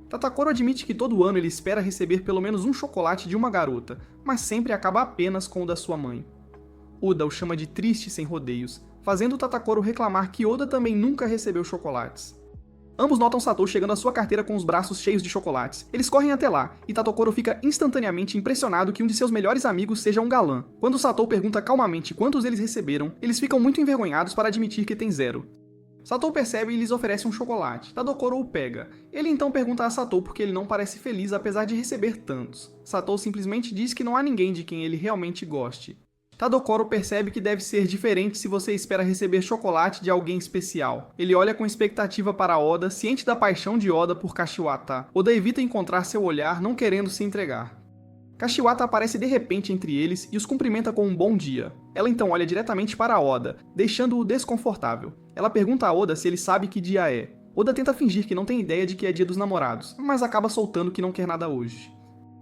[SPEAKER 1] Tatokoro admite que todo ano ele espera receber pelo menos um chocolate de uma garota, mas sempre acaba apenas com o da sua mãe. Oda o chama de triste sem rodeios, fazendo Tatokoro reclamar que Oda também nunca recebeu chocolates. Ambos notam Satou chegando à sua carteira com os braços cheios de chocolates. Eles correm até lá, e Tatokoro fica instantaneamente impressionado que um de seus melhores amigos seja um galã. Quando Satou pergunta calmamente quantos eles receberam, eles ficam muito envergonhados para admitir que tem 0. Satou percebe e lhes oferece um chocolate. Tadokoro o pega. Ele então pergunta a Satou por que ele não parece feliz apesar de receber tantos. Satou simplesmente diz que não há ninguém de quem ele realmente goste. Tadokoro percebe que deve ser diferente se você espera receber chocolate de alguém especial. Ele olha com expectativa para Oda, ciente da paixão de Oda por Kashiwata. Oda evita encontrar seu olhar, não querendo se entregar. Kashiwata aparece de repente entre eles e os cumprimenta com um bom dia. Ela então olha diretamente para Oda, deixando-o desconfortável. Ela pergunta a Oda se ele sabe que dia é. Oda tenta fingir que não tem ideia de que é dia dos namorados, mas acaba soltando que não quer nada hoje.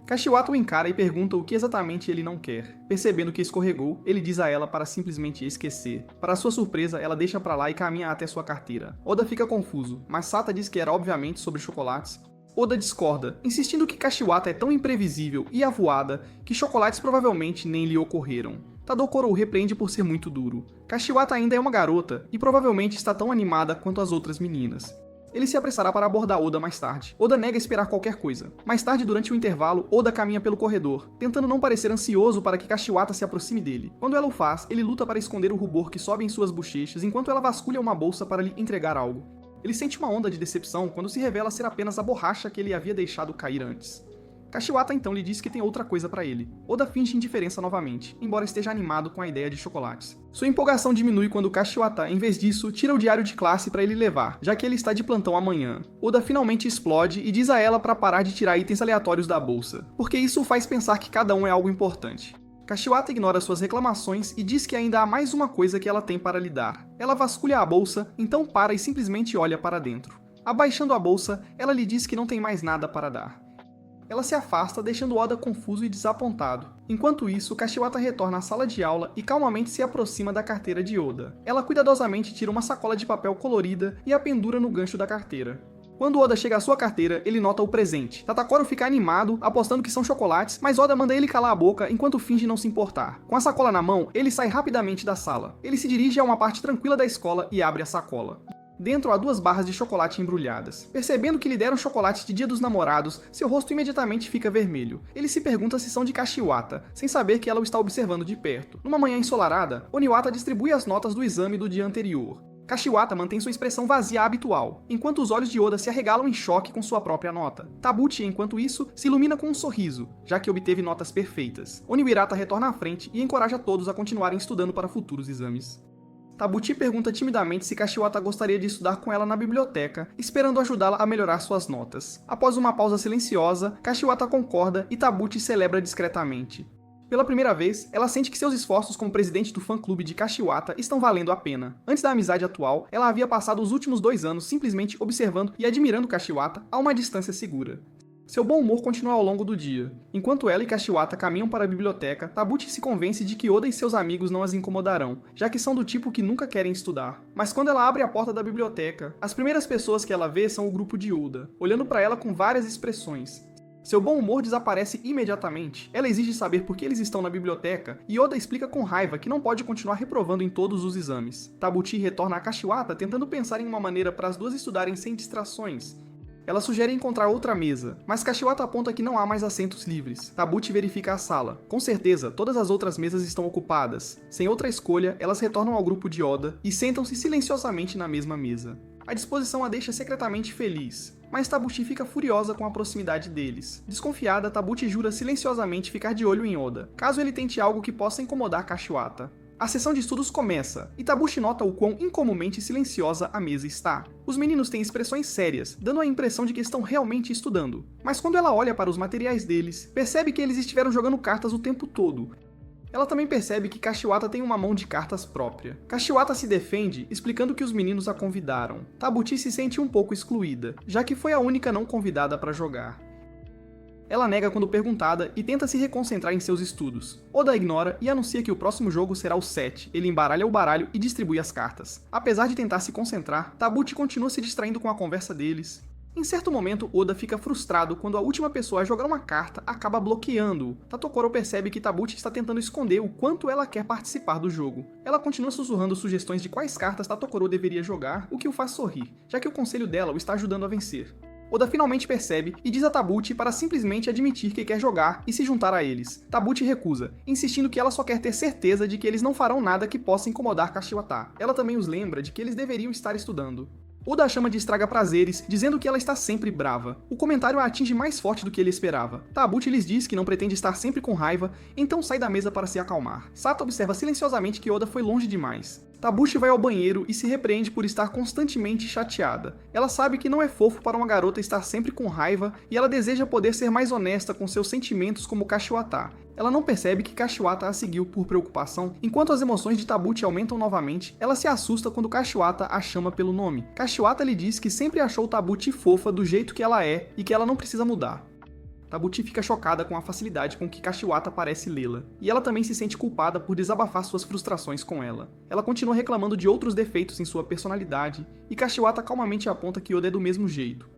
[SPEAKER 1] Kashiwata o encara e pergunta o que exatamente ele não quer. Percebendo que escorregou, ele diz a ela para simplesmente esquecer. Para sua surpresa, ela deixa pra lá e caminha até sua carteira. Oda fica confuso, mas Sata diz que era obviamente sobre chocolates. Oda discorda, insistindo que Kashiwata é tão imprevisível e avoada que chocolates provavelmente nem lhe ocorreram. Tadokoro o repreende por ser muito duro. Kashiwata ainda é uma garota e provavelmente está tão animada quanto as outras meninas. Ele se apressará para abordar Oda mais tarde. Oda nega esperar qualquer coisa. Mais tarde, durante o intervalo, Oda caminha pelo corredor, tentando não parecer ansioso para que Kashiwata se aproxime dele. Quando ela o faz, ele luta para esconder o rubor que sobe em suas bochechas enquanto ela vasculha uma bolsa para lhe entregar algo. Ele sente uma onda de decepção quando se revela ser apenas a borracha que ele havia deixado cair antes. Kashiwata então lhe diz que tem outra coisa para ele. Oda finge indiferença novamente, embora esteja animado com a ideia de chocolates. Sua empolgação diminui quando Kashiwata, em vez disso, tira o diário de classe para ele levar, já que ele está de plantão amanhã. Oda finalmente explode e diz a ela para parar de tirar itens aleatórios da bolsa, porque isso o faz pensar que cada um é algo importante. Kashiwata ignora suas reclamações e diz que ainda há mais uma coisa que ela tem para lhe dar. Ela vasculha a bolsa, então para e simplesmente olha para dentro. Abaixando a bolsa, ela lhe diz que não tem mais nada para dar. Ela se afasta, deixando Oda confuso e desapontado. Enquanto isso, Kashiwata retorna à sala de aula e calmamente se aproxima da carteira de Oda. Ela cuidadosamente tira uma sacola de papel colorida e a pendura no gancho da carteira. Quando Oda chega à sua carteira, ele nota o presente. Tatakoro fica animado, apostando que são chocolates, mas Oda manda ele calar a boca enquanto finge não se importar. Com a sacola na mão, ele sai rapidamente da sala. Ele se dirige a uma parte tranquila da escola e abre a sacola. Dentro há 2 barras de chocolate embrulhadas. Percebendo que lhe deram chocolate de Dia dos Namorados, seu rosto imediatamente fica vermelho. Ele se pergunta se são de Kashiwata, sem saber que ela o está observando de perto. Numa manhã ensolarada, Oniwata distribui as notas do exame do dia anterior. Kashiwata mantém sua expressão vazia habitual, enquanto os olhos de Oda se arregalam em choque com sua própria nota. Tabuchi, enquanto isso, se ilumina com um sorriso, já que obteve notas perfeitas. Oniwirata retorna à frente e encoraja todos a continuarem estudando para futuros exames. Tabuchi pergunta timidamente se Kashiwata gostaria de estudar com ela na biblioteca, esperando ajudá-la a melhorar suas notas. Após uma pausa silenciosa, Kashiwata concorda e Tabuchi celebra discretamente. Pela primeira vez, ela sente que seus esforços como presidente do fã-clube de Kashiwata estão valendo a pena. Antes da amizade atual, ela havia passado os últimos 2 anos simplesmente observando e admirando Kashiwata a uma distância segura. Seu bom humor continua ao longo do dia. Enquanto ela e Kashiwata caminham para a biblioteca, Tabuchi se convence de que Oda e seus amigos não as incomodarão, já que são do tipo que nunca querem estudar. Mas quando ela abre a porta da biblioteca, as primeiras pessoas que ela vê são o grupo de Oda, olhando para ela com várias expressões. Seu bom humor desaparece imediatamente. Ela exige saber por que eles estão na biblioteca, e Oda explica com raiva que não pode continuar reprovando em todos os exames. Tabuchi retorna a Kashiwata tentando pensar em uma maneira para as duas estudarem sem distrações. Ela sugere encontrar outra mesa, mas Kashiwata aponta que não há mais assentos livres. Tabuchi verifica a sala. Com certeza, todas as outras mesas estão ocupadas. Sem outra escolha, elas retornam ao grupo de Oda e sentam-se silenciosamente na mesma mesa. A disposição a deixa secretamente feliz, mas Tabuchi fica furiosa com a proximidade deles. Desconfiada, Tabuchi jura silenciosamente ficar de olho em Oda, caso ele tente algo que possa incomodar Kashiwata. A sessão de estudos começa, e Tabuchi nota o quão incomumente silenciosa a mesa está. Os meninos têm expressões sérias, dando a impressão de que estão realmente estudando. Mas quando ela olha para os materiais deles, percebe que eles estiveram jogando cartas o tempo todo. Ela também percebe que Kashiwata tem uma mão de cartas própria. Kashiwata se defende, explicando que os meninos a convidaram. Tabuchi se sente um pouco excluída, já que foi a única não convidada para jogar. Ela nega quando perguntada e tenta se reconcentrar em seus estudos. Oda ignora e anuncia que o próximo jogo será o 7. Ele embaralha o baralho e distribui as cartas. Apesar de tentar se concentrar, Tabuchi continua se distraindo com a conversa deles. Em certo momento, Oda fica frustrado quando a última pessoa a jogar uma carta acaba bloqueando-o. Tatokoro percebe que Tabuchi está tentando esconder o quanto ela quer participar do jogo. Ela continua sussurrando sugestões de quais cartas Tatokoro deveria jogar, o que o faz sorrir, já que o conselho dela o está ajudando a vencer. Oda finalmente percebe e diz a Tabuchi para simplesmente admitir que quer jogar e se juntar a eles. Tabuchi recusa, insistindo que ela só quer ter certeza de que eles não farão nada que possa incomodar Kashiwata. Ela também os lembra de que eles deveriam estar estudando. Oda a chama de estraga-prazeres, dizendo que ela está sempre brava. O comentário a atinge mais forte do que ele esperava. Tabuchi lhes diz que não pretende estar sempre com raiva, então sai da mesa para se acalmar. Sato observa silenciosamente que Oda foi longe demais. Tabuchi vai ao banheiro e se repreende por estar constantemente chateada. Ela sabe que não é fofo para uma garota estar sempre com raiva e ela deseja poder ser mais honesta com seus sentimentos como Kashiwata. Ela não percebe que Kashiwata a seguiu por preocupação. Enquanto as emoções de Tabuchi aumentam novamente, ela se assusta quando Kashiwata a chama pelo nome. Kashiwata lhe diz que sempre achou Tabuchi fofa do jeito que ela é e que ela não precisa mudar. Tabuchi fica chocada com a facilidade com que Kashiwata parece lê-la, e ela também se sente culpada por desabafar suas frustrações com ela. Ela continua reclamando de outros defeitos em sua personalidade, e Kashiwata calmamente aponta que Oda é do mesmo jeito.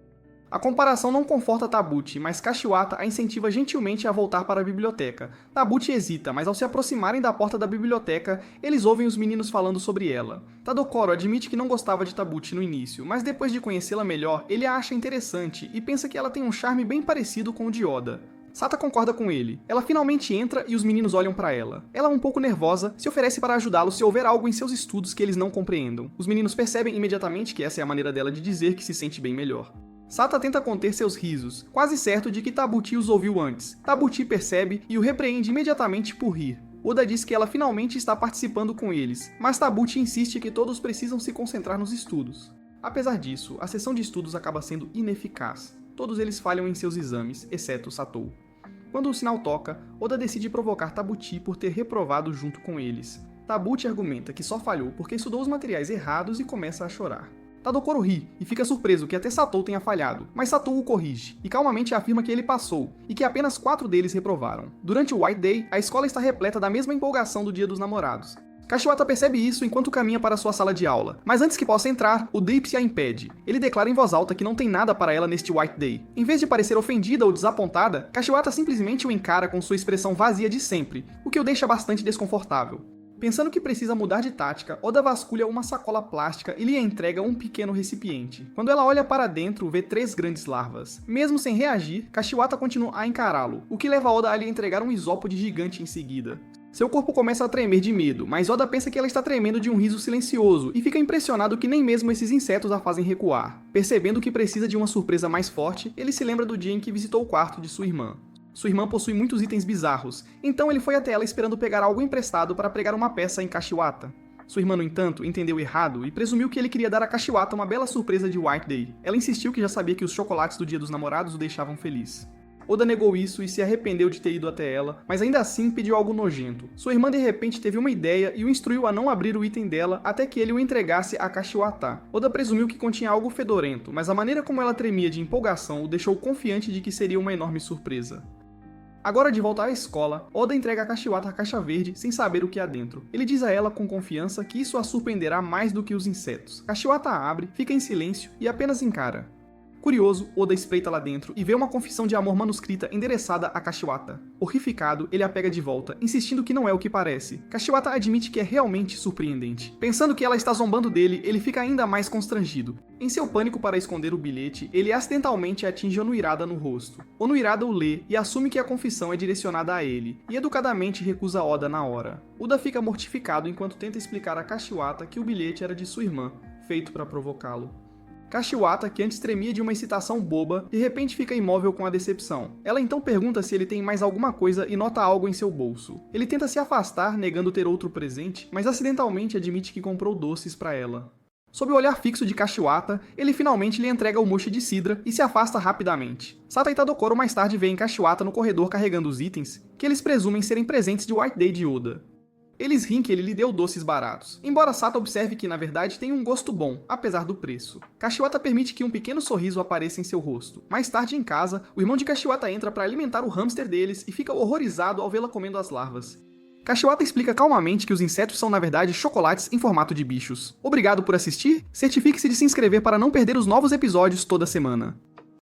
[SPEAKER 1] A comparação não conforta Tabuchi, mas Kashiwata a incentiva gentilmente a voltar para a biblioteca. Tabuchi hesita, mas ao se aproximarem da porta da biblioteca, eles ouvem os meninos falando sobre ela. Tadokoro admite que não gostava de Tabuchi no início, mas depois de conhecê-la melhor, ele a acha interessante e pensa que ela tem um charme bem parecido com o de Oda. Sata concorda com ele. Ela finalmente entra e os meninos olham para ela. Ela, um pouco nervosa, se oferece para ajudá-lo se houver algo em seus estudos que eles não compreendam. Os meninos percebem imediatamente que essa é a maneira dela de dizer que se sente bem melhor. Sata tenta conter seus risos, quase certo de que Tabuchi os ouviu antes. Tabuchi percebe e o repreende imediatamente por rir. Oda diz que ela finalmente está participando com eles, mas Tabuchi insiste que todos precisam se concentrar nos estudos. Apesar disso, a sessão de estudos acaba sendo ineficaz. Todos eles falham em seus exames, exceto Satou. Quando o sinal toca, Oda decide provocar Tabuchi por ter reprovado junto com eles. Tabuchi argumenta que só falhou porque estudou os materiais errados e começa a chorar. Tadokoro ri e fica surpreso que até Satou tenha falhado, mas Satou o corrige e calmamente afirma que ele passou e que apenas 4 deles reprovaram. Durante o White Day, a escola está repleta da mesma empolgação do Dia dos Namorados. Kashiwata percebe isso enquanto caminha para sua sala de aula, mas antes que possa entrar, o Deipse a impede. Ele declara em voz alta que não tem nada para ela neste White Day. Em vez de parecer ofendida ou desapontada, Kashiwata simplesmente o encara com sua expressão vazia de sempre, o que o deixa bastante desconfortável. Pensando que precisa mudar de tática, Oda vasculha uma sacola plástica e lhe entrega um pequeno recipiente. Quando ela olha para dentro, vê 3 grandes larvas. Mesmo sem reagir, Kashiwata continua a encará-lo, o que leva Oda a lhe entregar um isópode gigante em seguida. Seu corpo começa a tremer de medo, mas Oda pensa que ela está tremendo de um riso silencioso e fica impressionado que nem mesmo esses insetos a fazem recuar. Percebendo que precisa de uma surpresa mais forte, ele se lembra do dia em que visitou o quarto de sua irmã. Sua irmã possui muitos itens bizarros, então ele foi até ela esperando pegar algo emprestado para pregar uma peça em Kashiwata. Sua irmã, no entanto, entendeu errado e presumiu que ele queria dar a Kashiwata uma bela surpresa de White Day. Ela insistiu que já sabia que os chocolates do Dia dos Namorados o deixavam feliz. Oda negou isso e se arrependeu de ter ido até ela, mas ainda assim pediu algo nojento. Sua irmã de repente teve uma ideia e o instruiu a não abrir o item dela até que ele o entregasse a Kashiwata. Oda presumiu que continha algo fedorento, mas a maneira como ela tremia de empolgação o deixou confiante de que seria uma enorme surpresa. Agora de volta à escola, Oda entrega a Kashiwata a caixa verde sem saber o que há dentro. Ele diz a ela com confiança que isso a surpreenderá mais do que os insetos. Kashiwata a abre, fica em silêncio e apenas encara. Curioso, Oda espreita lá dentro e vê uma confissão de amor manuscrita endereçada a Kashiwata. Horrificado, ele a pega de volta, insistindo que não é o que parece. Kashiwata admite que é realmente surpreendente. Pensando que ela está zombando dele, ele fica ainda mais constrangido. Em seu pânico para esconder o bilhete, ele acidentalmente atinge Onuirada no rosto. Onuirada o lê e assume que a confissão é direcionada a ele, e educadamente recusa Oda na hora. Oda fica mortificado enquanto tenta explicar a Kashiwata que o bilhete era de sua irmã, feito para provocá-lo. Kashiwata, que antes tremia de uma excitação boba, de repente fica imóvel com a decepção. Ela então pergunta se ele tem mais alguma coisa e nota algo em seu bolso. Ele tenta se afastar, negando ter outro presente, mas acidentalmente admite que comprou doces para ela. Sob o olhar fixo de Kashiwata, ele finalmente lhe entrega o mochi de cidra e se afasta rapidamente. Sata e Tadokoro mais tarde veem Kashiwata no corredor carregando os itens, que eles presumem serem presentes de White Day de Oda. Eles riem que ele lhe deu doces baratos, embora Sata observe que na verdade tem um gosto bom, apesar do preço. Kashiwata permite que um pequeno sorriso apareça em seu rosto. Mais tarde em casa, o irmão de Kashiwata entra para alimentar o hamster deles e fica horrorizado ao vê-la comendo as larvas. Kashiwata explica calmamente que os insetos são na verdade chocolates em formato de bichos. Obrigado por assistir, certifique-se de se inscrever para não perder os novos episódios toda semana.